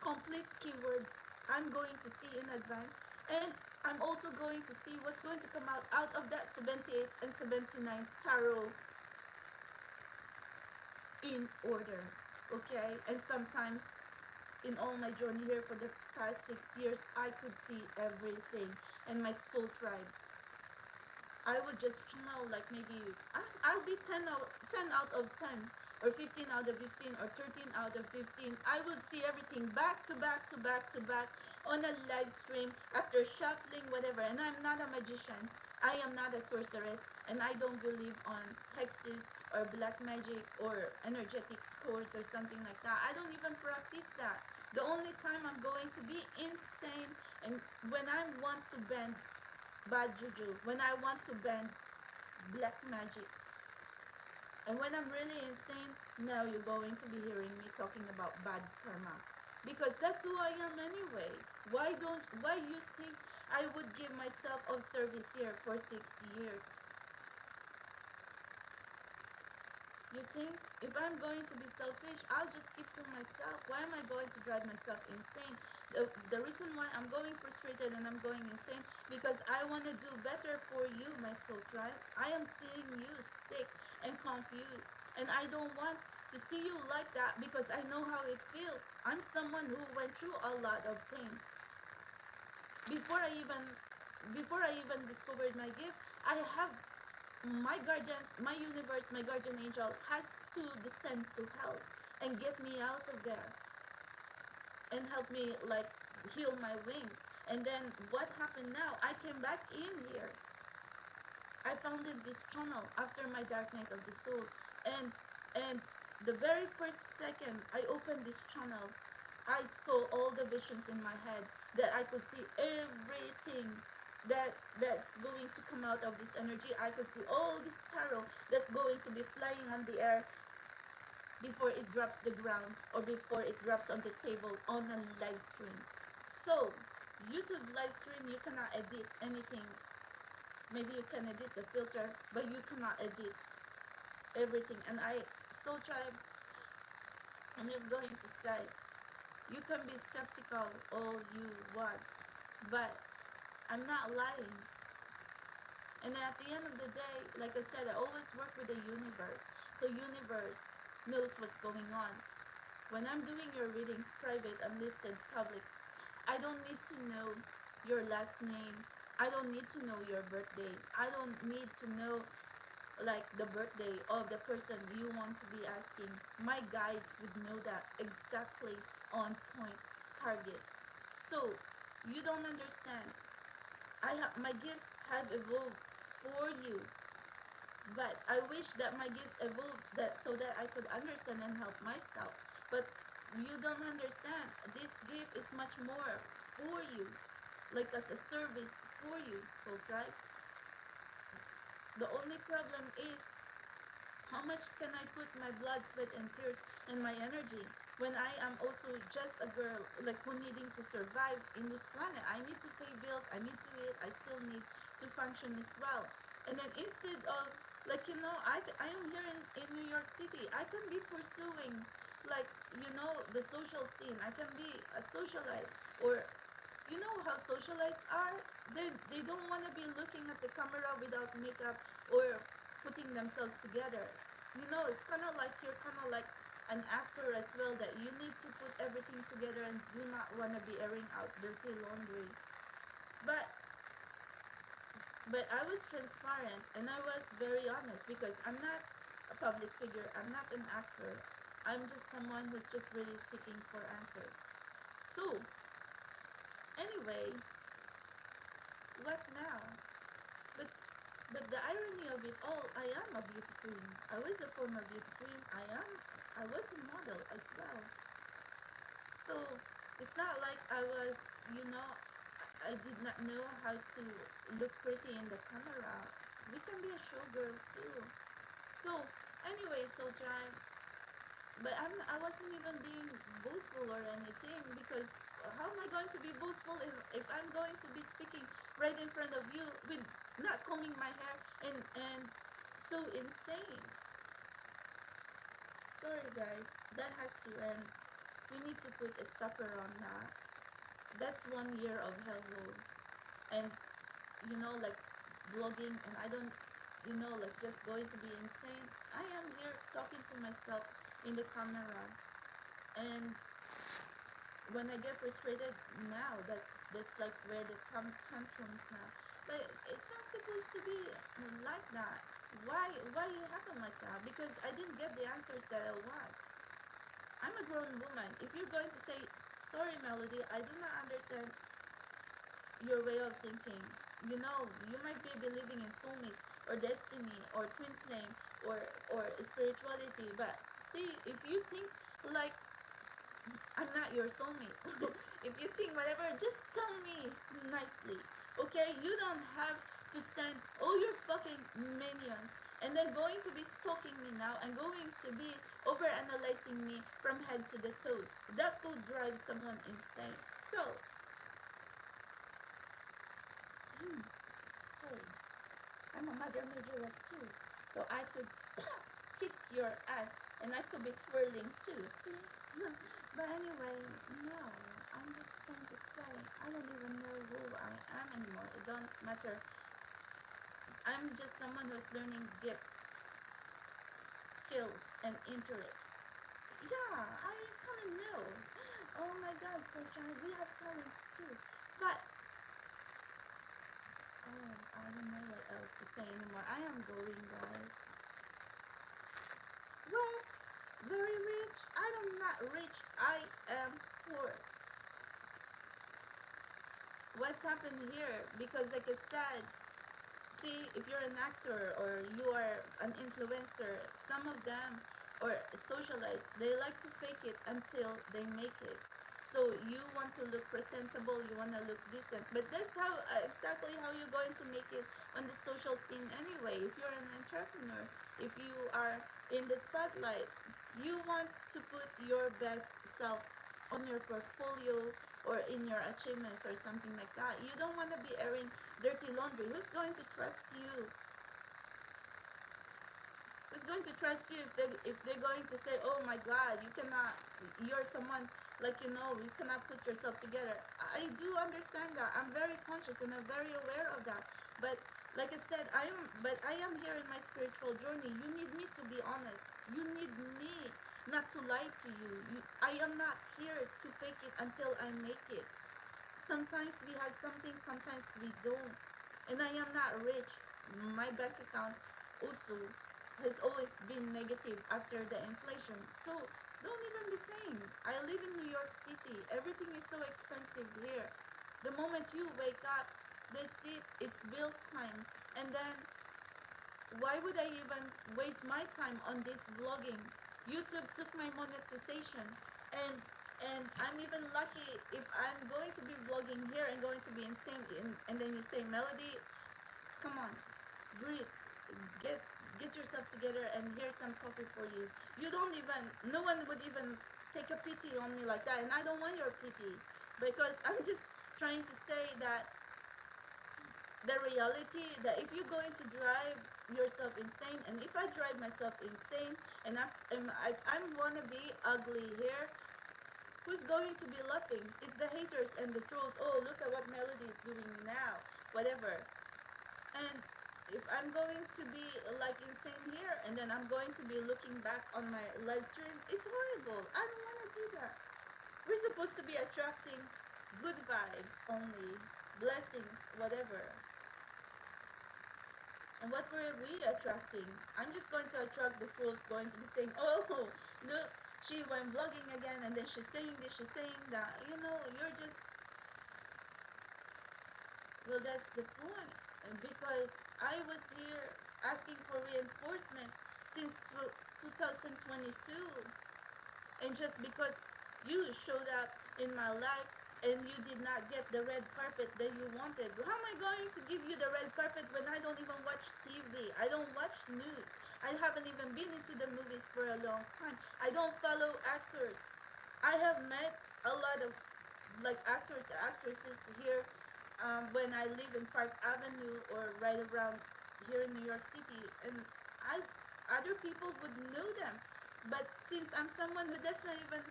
complete keywords I'm going to see in advance. And I'm also going to see what's going to come out of that 78 and 79 tarot in order. Okay? And sometimes in all my journey here for the past 6 years, I could see everything. And my soul tribe, I would just channel like maybe I'll be 10 out of 10, or 15 out of 15, or 13 out of 15. I would see everything back to back to back to back on a live stream after shuffling whatever. And I'm not a magician. I am not a sorceress, and I don't believe on hexes or black magic or energetic course or something like that. I don't even practice that. The only time I'm going to be insane and when I want to bend bad juju, when I want to bend black magic. And when I'm really insane, now you're going to be hearing me talking about bad karma. Because that's who I am anyway. Why you think I would give myself of service here for 6 years? You think if I'm going to be selfish, I'll just keep to myself. Why Why am I going to drive myself insane? The reason why I'm going frustrated and I'm going insane, because I want to do better for you, my soul tribe. I am seeing you sick and confused, and I don't want to see you like that, because I know how it feels. I'm someone who went through a lot of pain. Before I even before I even discovered my gift, I have my guardians, my universe, my guardian angel has to descend to hell and get me out of there and help me like heal my wings. And then what happened now? I came back in here. I founded this channel after my dark night of the soul, and and the very first second I opened this channel, I saw all the visions in my head, that I could see everything that's going to come out of this energy. I could see all this tarot that's going to be flying on the air before it drops the ground, or before it drops on the table on a live stream. So YouTube live stream, you cannot edit anything. Maybe you can edit the filter, but you cannot edit everything. And I so try. I'm just going to say, you can be skeptical all you want, but I'm not lying. And at the end of the day, like I said, I always work with the universe. So universe knows what's going on. When I'm doing your readings, private, unlisted, public, I don't need to know your last name. I don't need to know your birthday. I don't need to know like the birthday of the person you want to be asking. My guides would know that exactly, on point, target. So you don't understand. My gifts have evolved for you, but I wish that my gifts evolved that so that I could understand and help myself. But you don't understand. This gift is much more for you, like as a service for you. So right, the only problem is, how much can I put my blood, sweat, and tears and my energy when I am also just a girl, like who needing to survive in this planet? I need to pay bills, I need to eat, I still need to function as well. And then instead of, like, I am here in New York City. I can be pursuing, like, the social scene. I can be a socialite, or you know how socialites are? They don't want to be looking at the camera without makeup or putting themselves together. It's kind of like you're kind of like an actor as well, that you need to put everything together and do not want to be airing out dirty laundry. But I was transparent and I was very honest, because I'm not a public figure. I'm not an actor. I'm just someone who's just really seeking for answers. So anyway, what now? But the irony of it all, I am a beauty queen. I was a former beauty queen. I was a model as well. So it's not like I was, you know, I did not know how to look pretty in the camera. We can be a showgirl too. So anyway, so try. But I wasn't even being boastful or anything, because how am I going to be boastful if I'm going to be speaking right in front of you with not combing my hair and so insane. Sorry guys, that has to end. We need to put a stopper on that. That's 1 year of hellhole. And like vlogging, and I don't, like just going to be insane. I am here talking to myself in the camera, and when I get frustrated now, that's like where the tantrums now. But it's not supposed to be like that. Why it happened like that? Because I didn't get the answers that I want. I'm a grown woman. If you're going to say, sorry Melody, I do not understand your way of thinking. You might be believing in soulmates or destiny or twin flame or spirituality, but see, if you think like I'm not your soulmate, if you think whatever, just tell me nicely, okay? You don't have to send all your fucking minions and then going to be stalking me now and going to be over analyzing me from head to the toes. That could drive someone insane. So hey, I'm a mother majorette too, so I could kick your ass And I could be twirling too, see? But anyway, no. I'm just going to say, I don't even know who I am anymore. It don't matter. I'm just someone who's learning gifts, skills, and interests. Yeah, I kind of know. Oh my God, so we have talents too. But, oh, I don't know what else to say anymore. I am going, guys. What? Very rich? I'm not rich. I am poor. What's happened here? Because, like I said, see, if you're an actor or you are an influencer, some of them, or socialites, they like to fake it until they make it. So you want to look presentable, you want to look decent, but that's how exactly how you're going to make it on the social scene anyway. If you're an entrepreneur, if you are in the spotlight, you want to put your best self on your portfolio or in your achievements or something like that. You don't want to be airing dirty laundry. Who's going to trust you? Who's going to trust you if they're going to say, oh my God, you cannot, you're someone, like, you cannot put yourself together. I do understand that. I'm very conscious and I'm very aware of that. But like I said, I am here in my spiritual journey. You need me to be honest. You need me not to lie to you. I am not here to fake it until I make it. Sometimes we have something, sometimes we don't. And I am not rich. My bank account also has always been negative after the inflation. So don't even be saying. I live in New York City. Everything is so expensive here. The moment you wake up, that's it. It's bill time. And then why would I even waste my time on this vlogging? YouTube took my monetization, and I'm even lucky if I'm going to be vlogging here and going to be insane. And then you say, Melody, come on, breathe, get get yourself together, and here's some coffee for you. You don't even, no one would even take a pity on me like that, and I don't want your pity because I'm just trying to say that the reality that if you're going to drive yourself insane, and if I drive myself insane, and I'm wanna be ugly here, who's going to be laughing? It's the haters and the trolls. Oh, look at what Melody is doing now, whatever. And if I'm going to be like insane here, and then I'm going to be looking back on my live stream, it's horrible. I don't want to do that. We're supposed to be attracting good vibes only, blessings, whatever. And what were we attracting? I'm just going to attract the trolls going to be saying, oh, look, she went vlogging again, and then she's saying this, she's saying that. You're just, well, that's the point. Because I was here asking for reinforcement since 2022. And just because you showed up in my life and you did not get the red carpet that you wanted, how am I going to give you the red carpet when I don't even watch TV? I don't watch news. I haven't even been into the movies for a long time. I don't follow actors. I have met a lot of like actors, actresses here when I live in Park Avenue or right around here in New York City, and I other people would know them. But since I'm someone who doesn't even,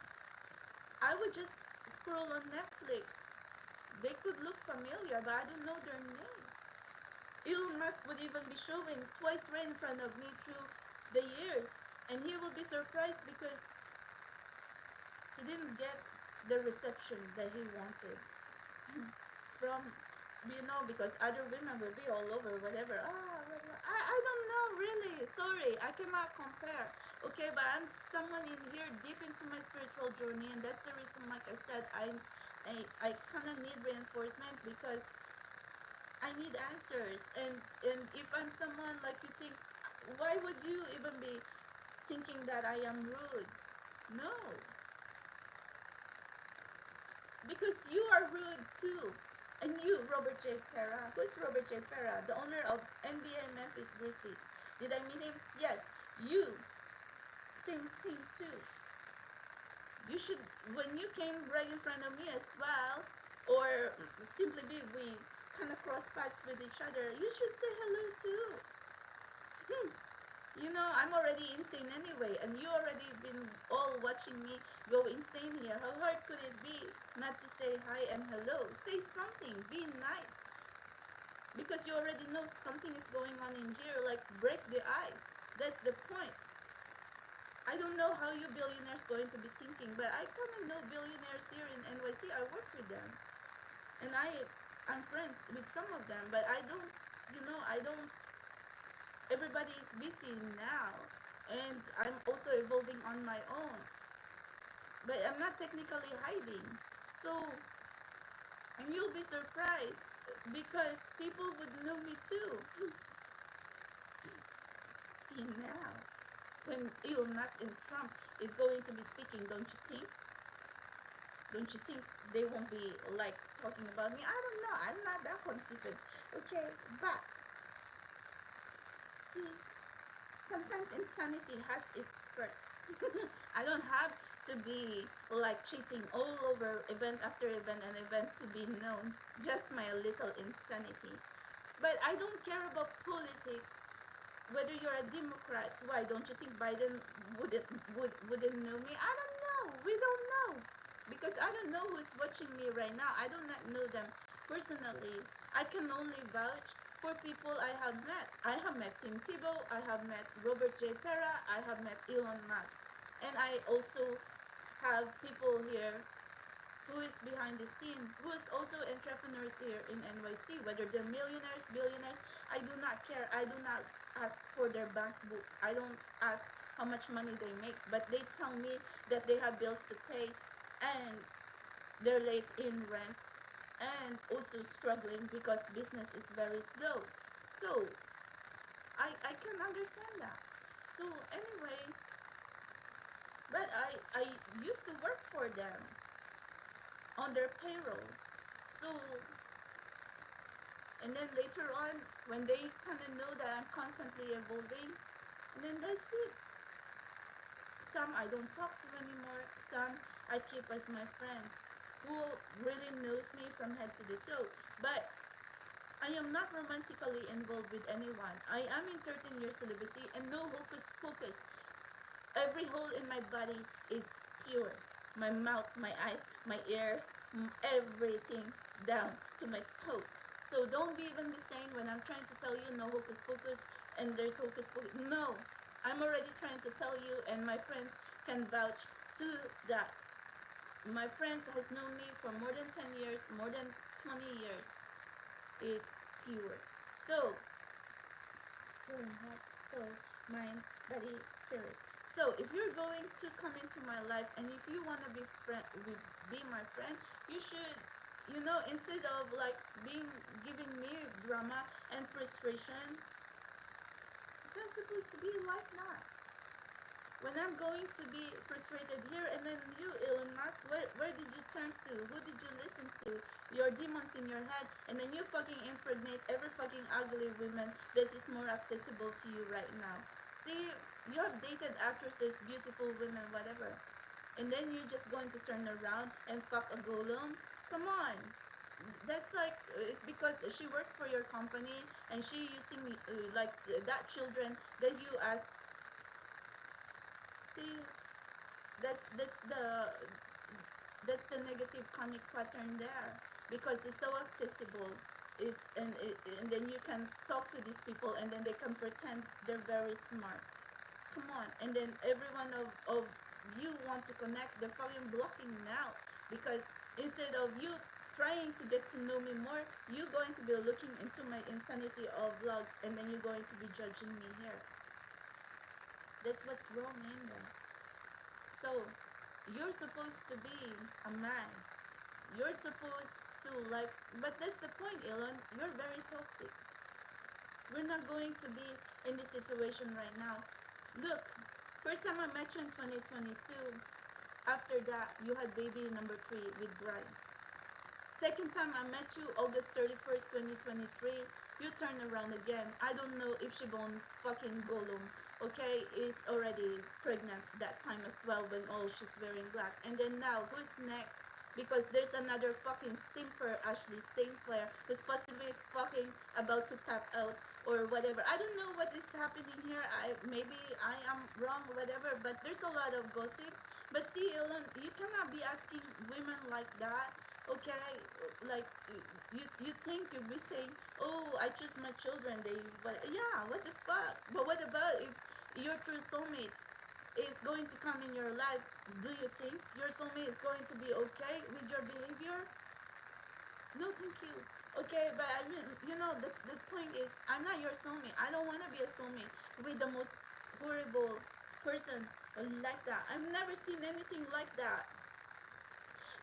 I would just scroll on Netflix. They could look familiar, but I don't know their name. Elon Musk would even be showing twice right in front of me through the years, and he will be surprised because he didn't get the reception that he wanted from, because other women will be all over, whatever. I don't know, really. Sorry, I cannot compare. Okay, but I'm someone in here deep into my spiritual journey, and that's the reason, like I said, I kind of need reinforcement because I need answers. And if I'm someone like you think, why would you even be thinking that I am rude? No, because you are rude too. And you, Robert J. Pera. Who's Robert J. Pera? The owner of NBA Memphis Grizzlies. Did I meet him? Yes. You, same team too. You should, when you came right in front of me as well, or simply we kind of cross paths with each other, you should say hello too. Hmm. I'm already insane anyway, and you already been all watching me go insane here. How hard could it be not to say hi and hello? Say something, be nice, because you already know something is going on in here, like break the ice. That's the point. I don't know how you billionaires going to be thinking, but I kind of know billionaires here in NYC. I work with them, and I'm friends with some of them, but I don't. Everybody is busy now, and I'm also evolving on my own, but I'm not technically hiding. So, and you'll be surprised because people would know me too. See now, when Elon Musk and Trump is going to be speaking, don't you think? Don't you think they won't be like talking about me? I don't know. I'm not that conceited. Okay, but see, sometimes insanity has its perks. I don't have to be like chasing all over event after event and event to be known. Just my little insanity. But I don't care about politics. Whether you're a Democrat, why don't you think Biden wouldn't know me? I don't know. We don't know because I don't know who's watching me right now. I do not know them personally. I can only vouch for people I have met. I have met Tim Tebow. I have met Robert J. Pera. I have met Elon Musk, and I also have people here who is behind the scene, who is also entrepreneurs here in NYC, whether they're millionaires, billionaires, I do not care. I do not ask for their bank book. I don't ask how much money they make, but they tell me that they have bills to pay and they're late in rent and also struggling because business is very slow. So I can understand that. So anyway, but I used to work for them on their payroll. So, and then later on, when they kind of know that I'm constantly evolving, and then that's it. Some I don't talk to anymore. Some I keep as my friends who really knows me from head to the toe. But I am not romantically involved with anyone. I am in 13 years celibacy and no hocus pocus. Every hole in my body is pure. My mouth, my eyes, my ears, everything down to my toes. So don't be even be saying when I'm trying to tell you no hocus pocus and there's hocus pocus. No, I'm already trying to tell you, and my friends can vouch to that. My friends has known me for more than 10 years, more than 20 years. It's pure. So feeling heart, soul, mind, body, spirit. So if you're going to come into my life and if you want to be my friend, you should, instead of like being giving me drama and frustration, it's not supposed to be like that. When I'm going to be frustrated here, and then you, Elon Musk, where did you turn to? Who did you listen to? Your demons in your head, and then you fucking impregnate every fucking ugly woman that is more accessible to you right now. See, you have dated actresses, beautiful women, whatever, and then you're just going to turn around and fuck a golem? Come on. That's like it's because she works for your company and she using like that children that you asked. See, that's the negative comic pattern there because it's so accessible is and then you can talk to these people and then they can pretend they're very smart. Come on. And then every one of you want to connect, they're fucking blocking now because instead of you trying to get to know me more, you're going to be looking into my insanity of vlogs and then you're going to be judging me here. That's what's wrong in there. So you're supposed to be a man. You're supposed to like, but that's the point, Elon. You're very toxic. We're not going to be in this situation right now. Look, first time I met you in 2022. After that, you had baby number 3 with Grimes. Second time I met you, August 31st, 2023. You turn around again. I don't know if Shibon fucking Gollum, okay, is already pregnant that time as well when all she's wearing black. And then now, who's next? because there's another fucking simper, Ashley St. Clair, who's possibly fucking about to pop out or whatever. I don't know what is happening here. Maybe I am wrong, whatever. But there's a lot of gossips. But see, Ellen, you cannot be asking women like that. Okay, like you think you'll be saying, "Oh, I choose my children." But yeah, what the fuck? But what about if your true soulmate is going to come in your life? Do you think your soulmate is going to be okay with your behavior? No, thank you. Okay, but I mean, the point is, I'm not your soulmate. I don't want to be a soulmate with the most horrible person like that. I've never seen anything like that.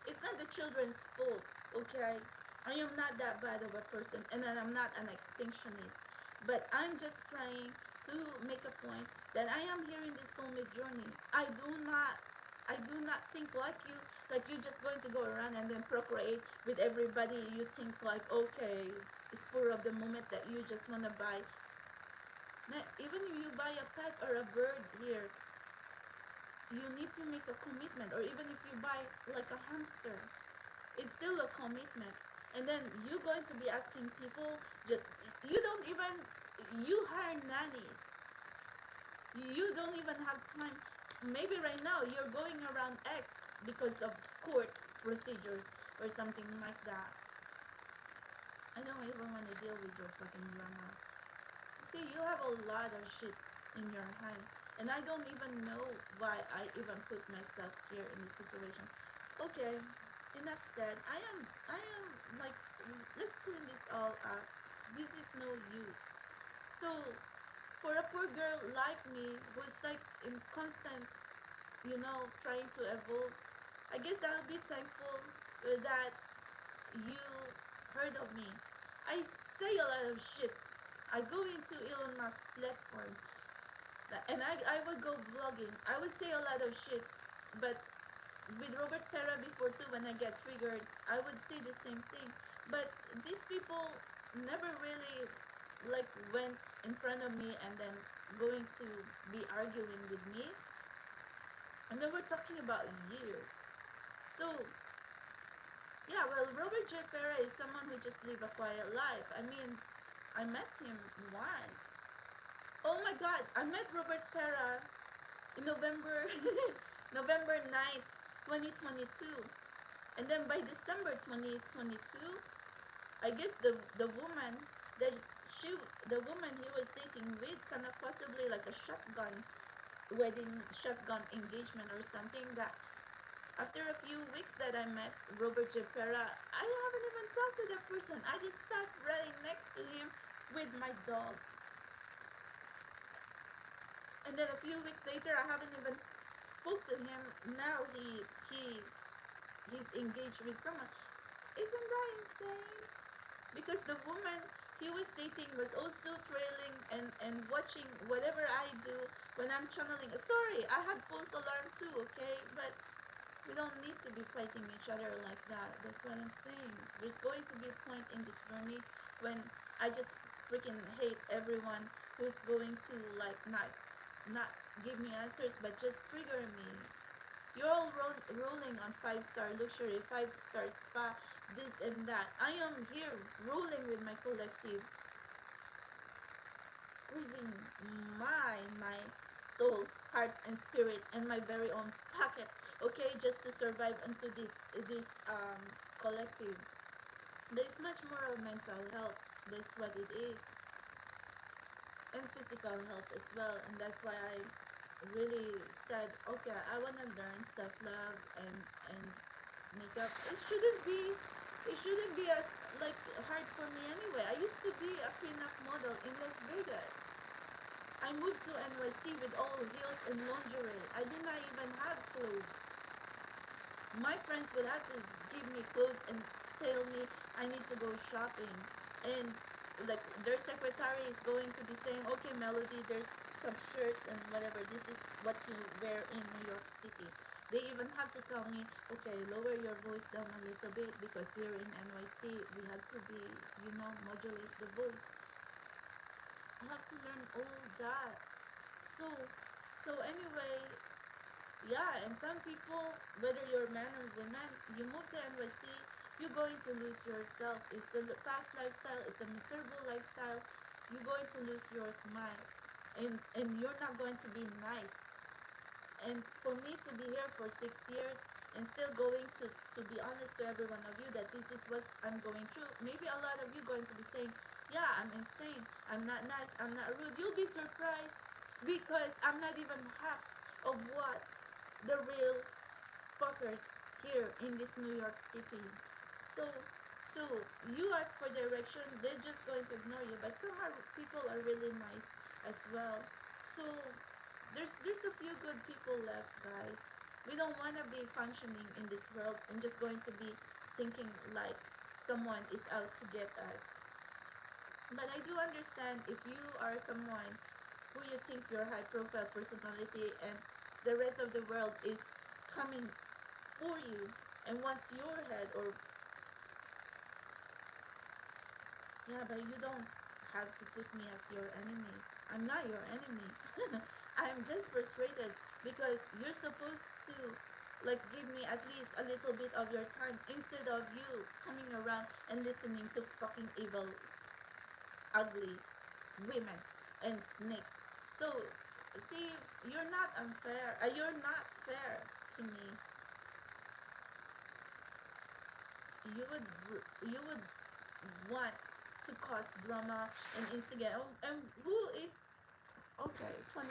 It's not the children's fault, okay? I am not that bad of a person, and then I'm not an extinctionist. But I'm just trying to make a point that I am here in this soulmate journey. I do not think like you're just going to go around and then procreate with everybody. You think like, okay, spur of the moment that you just want to buy. Even if you buy a pet or a bird here, you need to make a commitment. Or even if you buy like a hamster, it's still a commitment. And then you're going to be asking people, just, you don't even, you hire nannies. You don't even have time. Maybe right now you're going around X because of court procedures or something like that. I don't even want to deal with your fucking drama. See, you have a lot of shit in your hands, and I don't even know why I even put myself here in this situation. Okay, enough said. I am like, let's clean this all up. This is no use. So, for a poor girl like me, who's like in constant, trying to evolve, I guess I'll be thankful that you heard of me. I say a lot of shit. I go into Elon Musk platform, and I would go blogging. I would say a lot of shit, but with Robert Pera before too, when I get triggered, I would say the same thing. But these people never really like went in front of me and then going to be arguing with me. And then we're talking about years. So yeah, well, Robert J. Pera is someone who just live a quiet life. I mean, I met him once. Oh my God, I met Robert Pera in November November 9th, 2022. And then by December 2022, I guess the woman that she the woman he was dating with kind of possibly like a shotgun engagement or something, that after a few weeks that I met Robert Jepera, I haven't even talked to that person. I just sat right next to him with my dog. And then a few weeks later, I haven't even spoke to him. Now he's engaged with someone. Isn't that insane? Because the woman he was dating was also trailing and watching whatever I do when I'm channeling. Sorry, I had false alarm too, okay? But we don't need to be fighting each other like that. That's what I'm saying. There's going to be a point in this journey when I just freaking hate everyone who's going to like not give me answers but just trigger me. You're all rolling on 5-star luxury, 5-star spa, this and that. I am here rolling with my collective, squeezing my soul, heart, and spirit, and my very own pocket. Okay, just to survive into this collective. But it's much more of mental health. That's what it is, and physical health as well. And that's why I really said, okay, I wanna learn self love and makeup. It shouldn't be as like hard for me anyway. I used to be a pinup model in Las Vegas. I moved to NYC with all heels and lingerie. I did not even have clothes. My friends would have to give me clothes and tell me I need to go shopping. And like their secretary is going to be saying, okay, Melody, there's some shirts and whatever. This is what you wear in New York City. They even have to tell me, okay, lower your voice down a little bit because here in NYC we have to be, modulate the voice. I have to learn all that. So, so anyway, Yeah, and some people, whether you're man or woman, you move to NYC, you're going to lose yourself. It's the fast lifestyle, it's the miserable lifestyle. You're going to lose your smile, and you're not going to be nice. And for me to be here for 6 years and still going to be honest to every one of you that this is what I'm going through, maybe a lot of you going to be saying, yeah, I'm insane, I'm not nice, I'm not rude. You'll be surprised because I'm not even half of what the real fuckers here in this New York City. So, so you ask for direction, they're just going to ignore you. But some people are really nice as well. So there's a few good people left, guys. We don't want to be functioning in this world and just going to be thinking like someone is out to get us. But I do understand if you are someone who you think your high profile personality and the rest of the world is coming for you and wants your head, or yeah, but you don't have to put me as your enemy. I'm not your enemy. I'm just frustrated because you're supposed to like give me at least a little bit of your time instead of you coming around and listening to fucking evil, ugly women and snakes. So see, you're not unfair. You're not fair to me. You would want to cause drama and instigate. Oh, and who is okay? 20%.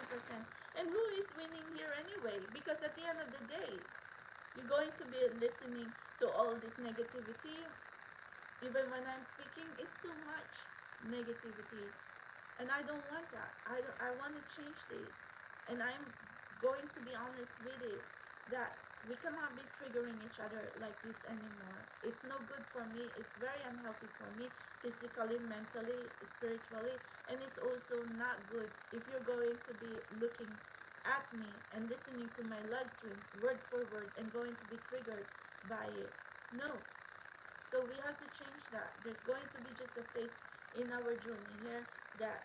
And who is winning here anyway? Because at the end of the day, you're going to be listening to all this negativity. Even when I'm speaking, it's too much negativity, and I don't want that. I want to change this, and I'm going to be honest with it that we cannot be triggering each other like this anymore. It's no good for me. It's very unhealthy for me, physically, mentally, spiritually, and it's also not good if you're going to be looking at me and listening to my live stream word for word and going to be triggered by it. No. So we have to change that. There's going to be just a phase in our journey here that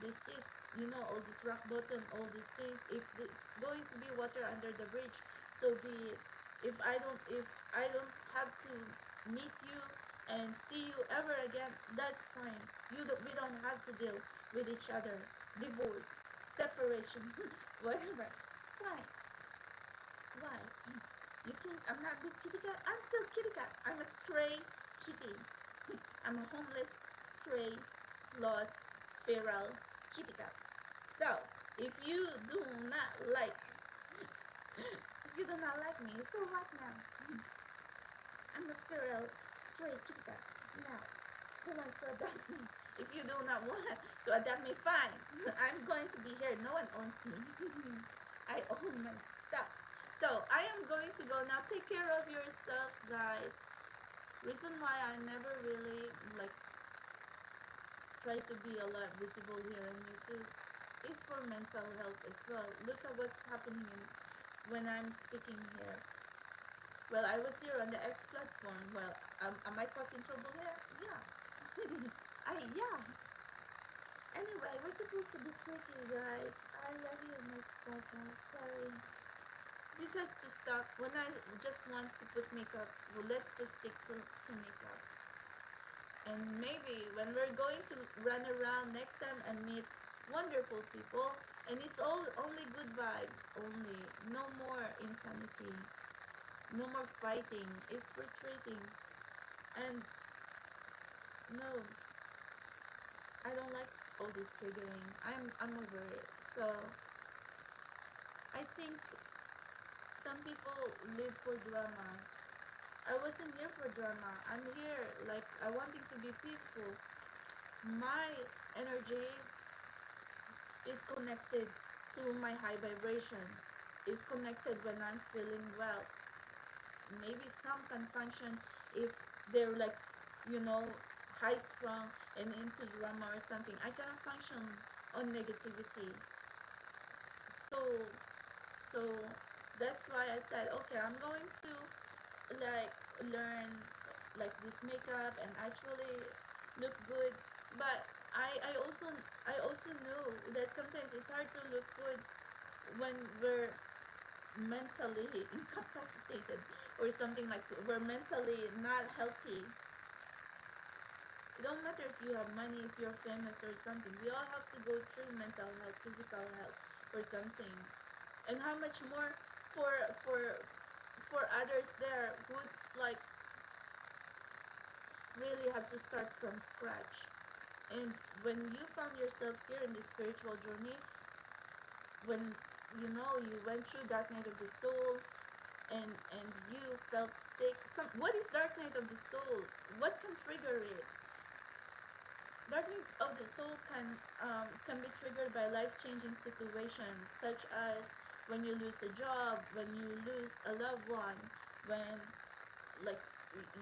they sit, all this rock bottom, all these things. If it's going to be water under the bridge, so be it. If I don't have to meet you and see you ever again, that's fine. We don't have to deal with each other. Divorce, separation, whatever. Fine. Why? You think I'm not a good kitty cat? I'm still kitty cat. I'm a stray kitty. I'm a homeless, stray, lost, feral kitty cat. So, if you do not like, if you do not like me, so what now? I'm a feral, stray kitty cat. Now, who wants to adopt me? If you do not want to adopt me, fine. I'm going to be here. No one owns me. I own myself. So, I am going to go now. Take care of yourself, guys. Reason why I never really like try to be a lot visible here on YouTube is for mental health as well. Look at what's happening when I'm speaking here. Well, I was here on the X platform. Well, am I causing trouble here? Yeah. Yeah. Anyway, we're supposed to be pretty, guys. I love you myself. I'm sorry. This has to stop. When I just want to put makeup, well, let's just stick to makeup. And maybe when we're going to run around next time and meet wonderful people, and it's all only good vibes, only no more insanity, no more fighting. It's frustrating, and no, I don't like all this triggering. I'm over it. So I think some people live for drama. I wasn't here for drama. I'm here like I wanting to be peaceful. My energy is connected to my high vibration, is connected when I'm feeling well. Maybe some can function if they're like, you know, high strung and into drama or something. I cannot function on negativity. So so that's why I said, okay, I'm going to like learn like this makeup and actually look good. But I also know that sometimes it's hard to look good when we're mentally incapacitated, or something like we're mentally not healthy. It don't matter if you have money, if you're famous or something. We all have to go through mental health, physical health, or something. And how much more for for for others there who's like really have to start from scratch. And when you found yourself here in this spiritual journey, when you went through dark night of the soul, and you felt sick. What is dark night of the soul? What can trigger it? Dark night of the soul can be triggered by life-changing situations, such as when you lose a job, when you lose a loved one, when like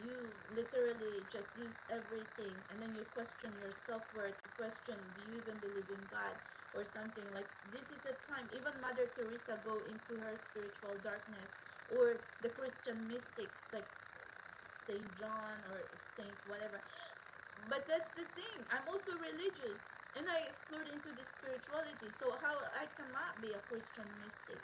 you literally just lose everything, and then you question your self-worth, you question, do you even believe in God, or something. Like this is a time even Mother Teresa go into her spiritual darkness, or the Christian mystics like Saint John or Saint whatever. But that's the thing, I'm also religious, and I explored into the spirituality, so how I cannot be a Christian mystic.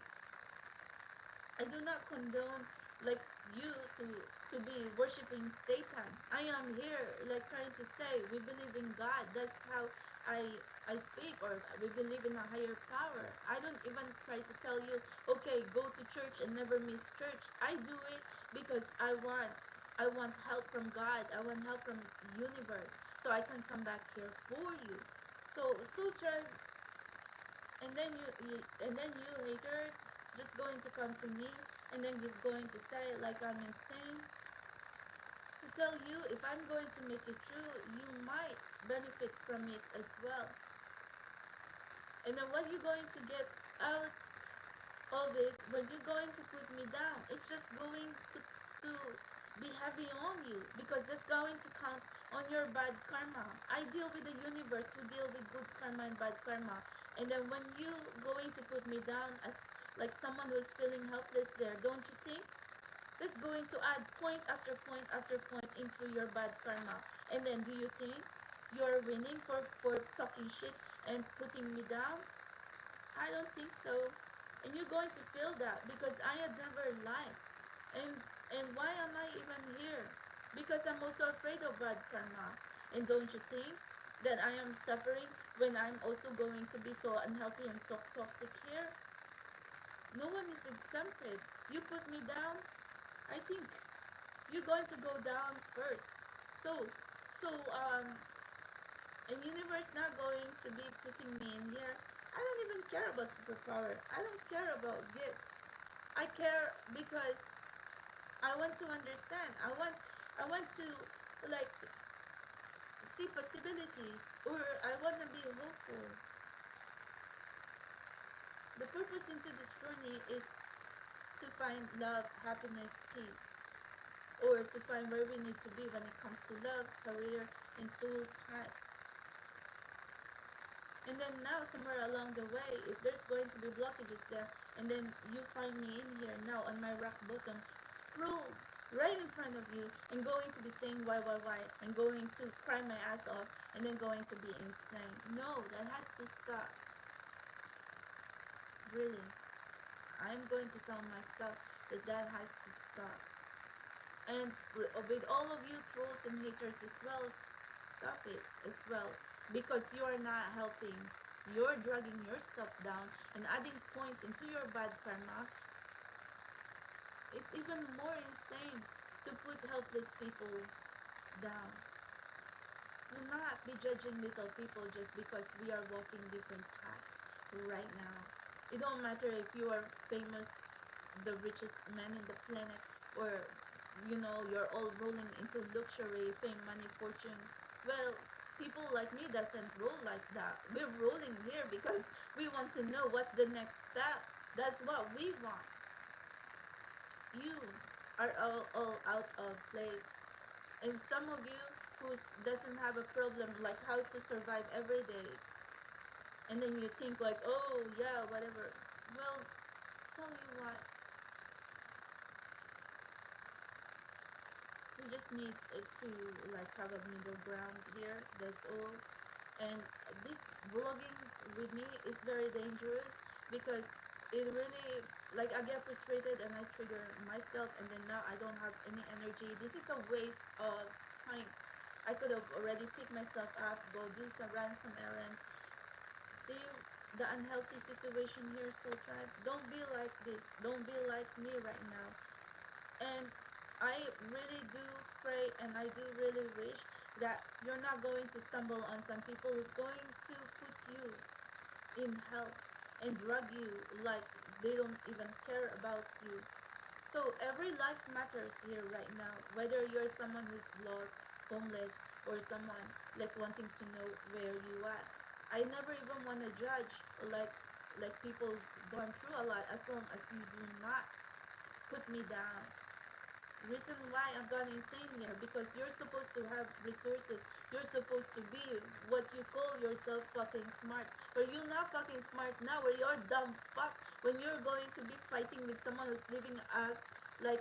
I do not condone like you to be worshiping Satan. I am here like trying to say we believe in God. That's how I I speak, or we believe in a higher power. I don't even try to tell you, okay, go to church and never miss church. I do it because I want help from God. I want help from universe, so I can come back here for you. So try, and then you haters just going to come to me, and then you're going to say like I'm insane. To tell you, if I'm going to make it true, you might benefit from it as well. And then what you're going to get out of it, when you're going to put me down, it's just going to be heavy on you, because that's going to count on your bad karma. I deal with the universe who deal with good karma and bad karma. And then when you going to put me down as like someone who's feeling helpless there, don't you think that's going to add point after point after point into your bad karma? And then do you think you're winning for talking shit and putting me down? I don't think so. And you're going to feel that, because I had never lied. And why am I even here? Because I'm also afraid of bad karma. And don't you think that I am suffering when I'm also going to be so unhealthy and so toxic here? No one is exempted. You put me down, I think you're going to go down first. So so and universe not going to be putting me in here. I don't even care about superpower. I don't care about gifts. I care because I want to understand. I want to like see possibilities, or I want to be hopeful. The purpose into this journey is to find love, happiness, peace, or to find where we need to be when it comes to love, career, and soul path. And then now, somewhere along the way, if there's going to be blockages there, and then you find me in here now on my rock bottom, sprawl right in front of you, and going to be saying why, and going to cry my ass off, and then going to be insane. No, that has to stop. Really. I'm going to tell myself that that has to stop. And with all of you trolls and haters as well, stop it as well, because you are not helping. You're dragging yourself down and adding points into your bad karma. It's even more insane to put helpless people down. Do not be judging little people just because we are walking different paths right now. It don't matter if you are famous, the richest man in the planet, or you're all rolling into luxury, fame, money, fortune. Well, people like me doesn't roll like that. We're rolling here because we want to know what's the next step. That's what we want. You are all out of place. And some of you who doesn't have a problem like how to survive every day, and then you think like, oh yeah, whatever. Well, tell you what, we just need to like have a middle ground here. That's all. And this vlogging with me is very dangerous, because it really like I get frustrated and I trigger myself, and then now I don't have any energy. This is a waste of time. I could have already picked myself up, go do some, run some errands. See the unhealthy situation here, so tribe. Don't be like this. Don't be like me right now. And I really do pray and I do really wish that you're not going to stumble on some people who's going to put you in hell and drug you like they don't even care about you. So every life matters here right now, whether you're someone who's lost, homeless, or someone like wanting to know where you at. I never even want to judge like like people who's gone through a lot, as long as you do not put me down. Reason why I've gone insane here, because you're supposed to have resources. You're supposed to be what you call yourself fucking smart. But you're not fucking smart now, where you're dumb fuck when you're going to be fighting with someone who's living as like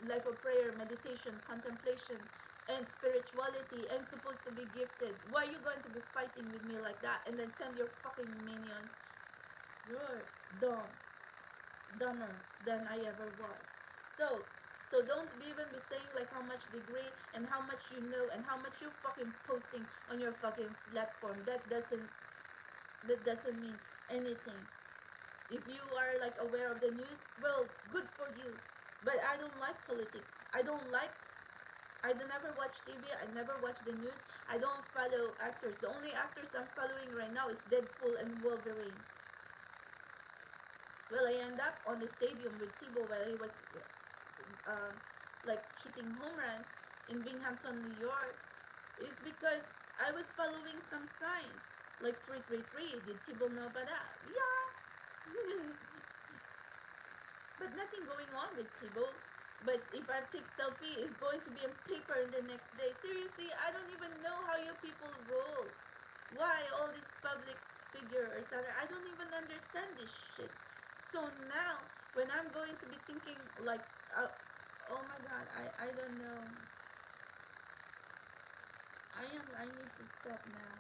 life of prayer, meditation, contemplation, and spirituality, and supposed to be gifted. Why are you going to be fighting with me like that and then send your fucking minions? You're dumb, dumber than I ever was. So, so don't even be saying like how much degree and how much you know and how much you fucking posting on your fucking platform. That doesn't mean anything. If you are like aware of the news, well, good for you. But I don't like politics. I don't never watch TV. I never watch the news. I don't follow actors. The only actors I'm following right now is Deadpool and Wolverine. Well, I end up on the stadium with Thibaut while he was um, like hitting home runs in Binghamton, New York, is because I was following some signs like 333. Did Thibaut know about that? Yeah. But nothing going on with Thibaut. But if I take selfie, it's going to be on paper the next day. Seriously, I don't even know how you people roll. Why all these public figures? I don't even understand this shit. So now, when I'm going to be thinking like, oh my god, I don't know. I need to stop now.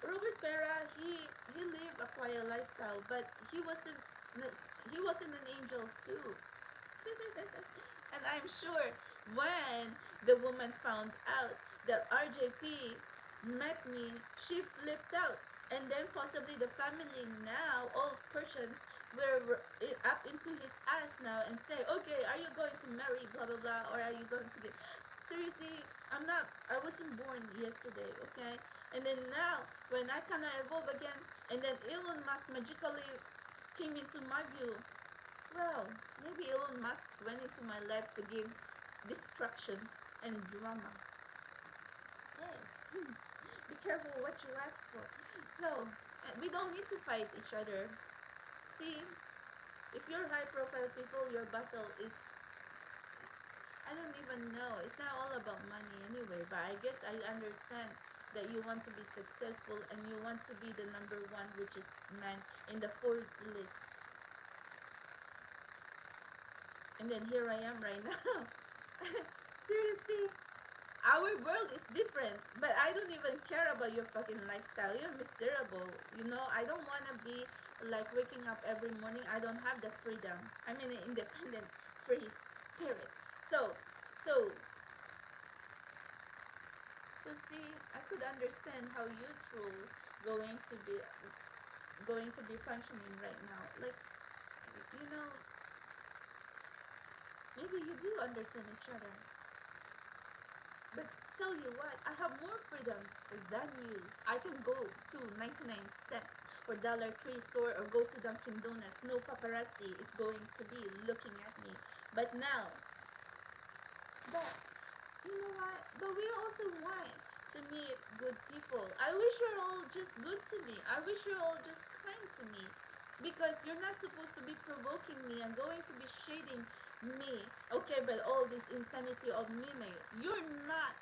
Robert Pera, he lived a quiet lifestyle, but he wasn't an angel too. And I'm sure when the woman found out that RJP met me, she flipped out. And then possibly the family now, all Persians, were up into his ass now and say, okay, are you going to marry, blah, blah, blah, or are you going to get... Seriously, I wasn't born yesterday, okay? And then now, when I kind of evolve again, and then Elon Musk magically came into my view, well, maybe Elon Musk went into my life to give distractions and drama. Hey, be careful what you ask for. So, we don't need to fight each other. See, if you're high profile people, your battle is, I don't even know. It's not all about money anyway, but I guess I understand that you want to be successful and you want to be the number one richest man in the Forbes list. And then here I am right now. Seriously, our world is different, but I don't even care about your fucking lifestyle. You're miserable. You know, I don't want to be like waking up every morning. I don't have the freedom. I'm an independent, free spirit. So, so, so see, I could understand how you trolls going to be going to be functioning right now. Like, you know, maybe you do understand each other. But tell you what, I have more freedom than you. I can go to 99 cent or Dollar Tree store or go to Dunkin' Donuts. No paparazzi is going to be looking at me. But now, but you know what? But we also want to meet good people. I wish you're all just good to me. I wish you're all just kind to me. Because you're not supposed to be provoking me and going to be shading me. Okay, but all this insanity of meme, you're not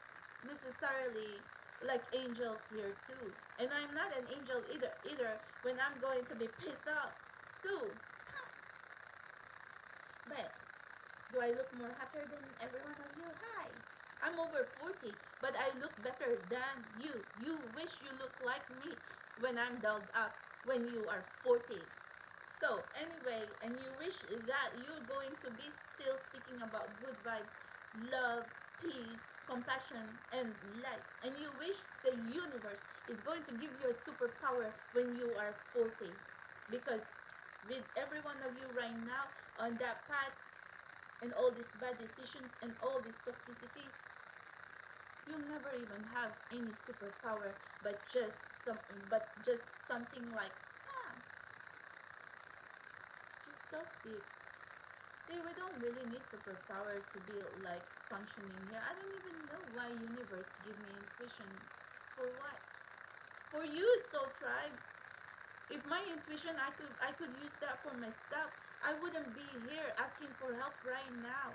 necessarily like angels here too. And I'm not an angel either when I'm going to be pissed off. So, but do I look more hotter than every one of you? Hi. I'm over 40, but I look better than you. You wish you look like me when I'm dolled up when you are 40. So anyway, and you wish that you're going to be still speaking about good vibes, love, peace, compassion, and light. And you wish the universe is going to give you a superpower when you are 40. Because with every one of you right now on that path and all these bad decisions and all this toxicity, you'll never even have any superpower, but just some, but just something like, ah, just toxic. See, we don't really need superpower to be like functioning here. I don't even know why universe give me intuition. For what? For you, soul tribe. If my intuition, I could use that for myself. I wouldn't be here asking for help right now.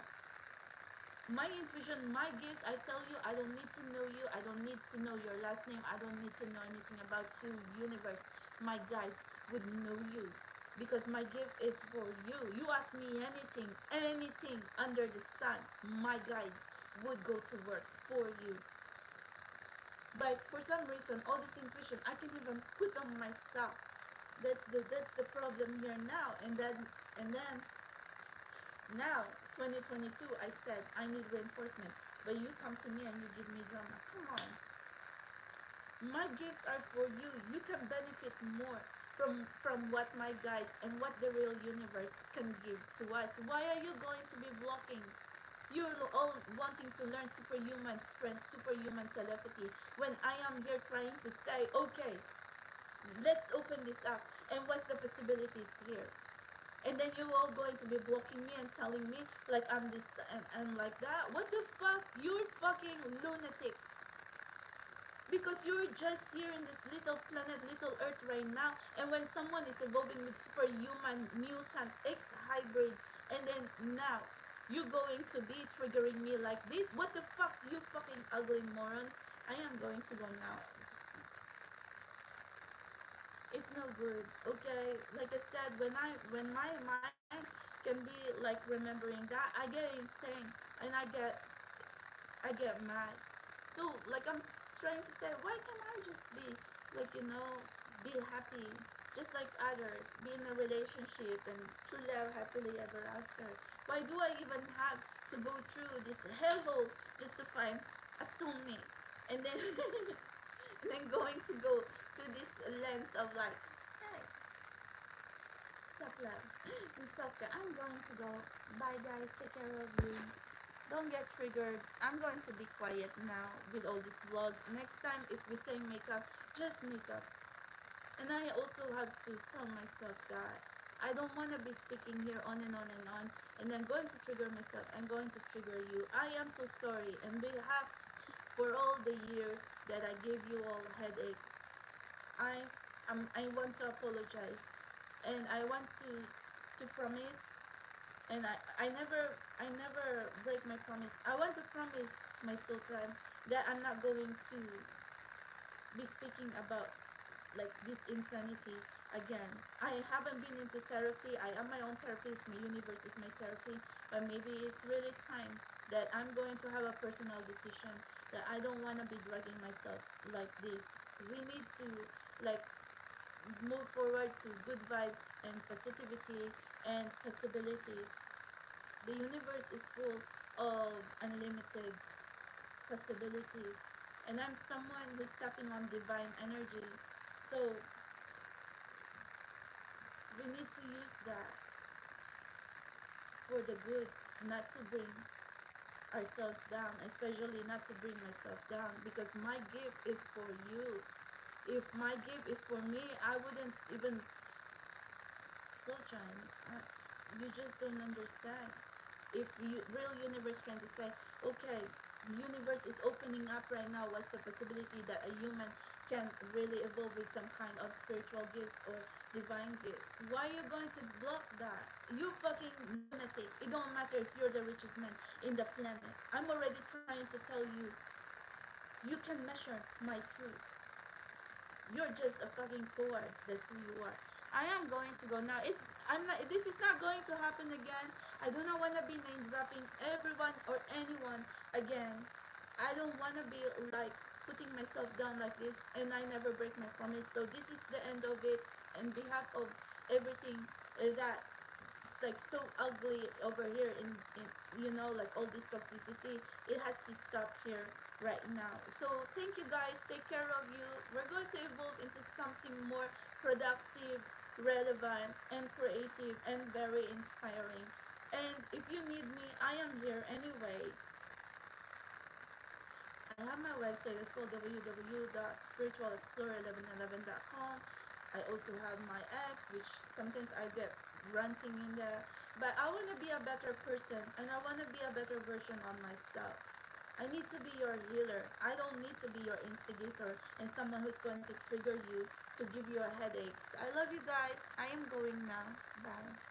My intuition, my gifts, I tell you, I don't need to know you. I don't need to know your last name. I don't need to know anything about you. Universe, my guides would know you because my gift is for you. You ask me anything, anything under the sun, my guides would go to work for you. But for some reason, all this intuition I can even put on myself. That's the problem here now. And then now, 2022, I said I need reinforcement, but you come to me and you give me drama. Come on. My gifts are for you. You can benefit more from what my guides and what the real universe can give to us. Why are you going to be blocking? You're all wanting to learn superhuman strength, superhuman telepathy, when I am here trying to say, okay, let's open this up. And what's the possibilities here? And then you all going to be blocking me and telling me like I'm this and like that. What the fuck? You're fucking lunatics. Because you're just here in this little planet, little earth right now. And when someone is evolving with superhuman, mutant, X hybrid, and then now you're going to be triggering me like this. What the fuck, you fucking ugly morons? I am going to go now. It's no good. Okay, like I said, when my mind can be like remembering that, I get insane and I get mad. So like I'm trying to say, why can't I just be like, be happy just like others, be in a relationship and true love happily ever after? Why do I even have to go through this hellhole just to find a soulmate? And then and then going to go to this lens of like, hey, self love and self care. I'm going to go. Bye, guys. Take care of you. Don't get triggered. I'm going to be quiet now with all this vlog. Next time, if we say makeup, just makeup. And I also have to tell myself that I don't want to be speaking here on and then going to trigger myself and going to trigger you. I am so sorry. And behalf for all the years that I gave you all headache, I I want to apologize, and I want to promise, and I never break my promise. I want to promise my soul tribe that I'm not going to be speaking about like this insanity again. I haven't been into therapy. I am my own therapist. My universe is my therapy. But maybe it's really time that I'm going to have a personal decision that I don't want to be dragging myself like this. We need to like move forward to good vibes and positivity and possibilities. The universe is full of unlimited possibilities. And I'm someone who's tapping on divine energy. So we need to use that for the good, not to bring ourselves down, especially not to bring myself down, because my gift is for you. If my gift is for me, I wouldn't even. So John, you just don't understand. If you, real universe trying to say, okay, universe is opening up right now, what's the possibility that a human can really evolve with some kind of spiritual gifts or divine gifts? Why are you going to block that? You fucking lunatic. It don't matter if you're the richest man in the planet. I'm already trying to tell you, you can measure my truth. You're just a fucking coward. That's who you are. I am going to go now. I'm not. This is not going to happen again. I do not want to be name dropping everyone or anyone again. I don't want to be like putting myself down like this, and I never break my promise. So this is the end of it. On behalf of everything that it's like so ugly over here in like all this toxicity. It has to stop here right now. So thank you guys, take care of you. We're going to evolve into something more productive, relevant, and creative, and very inspiring. And if you need me, I am here anyway. I have my website as well, www.spiritualexplorer1111.com. I also have my ex, which sometimes I get ranting in there. But I want to be a better person, and I want to be a better version of myself. I need to be your healer. I don't need to be your instigator and someone who's going to trigger you to give you a headache. I love you guys. I am going now. Bye.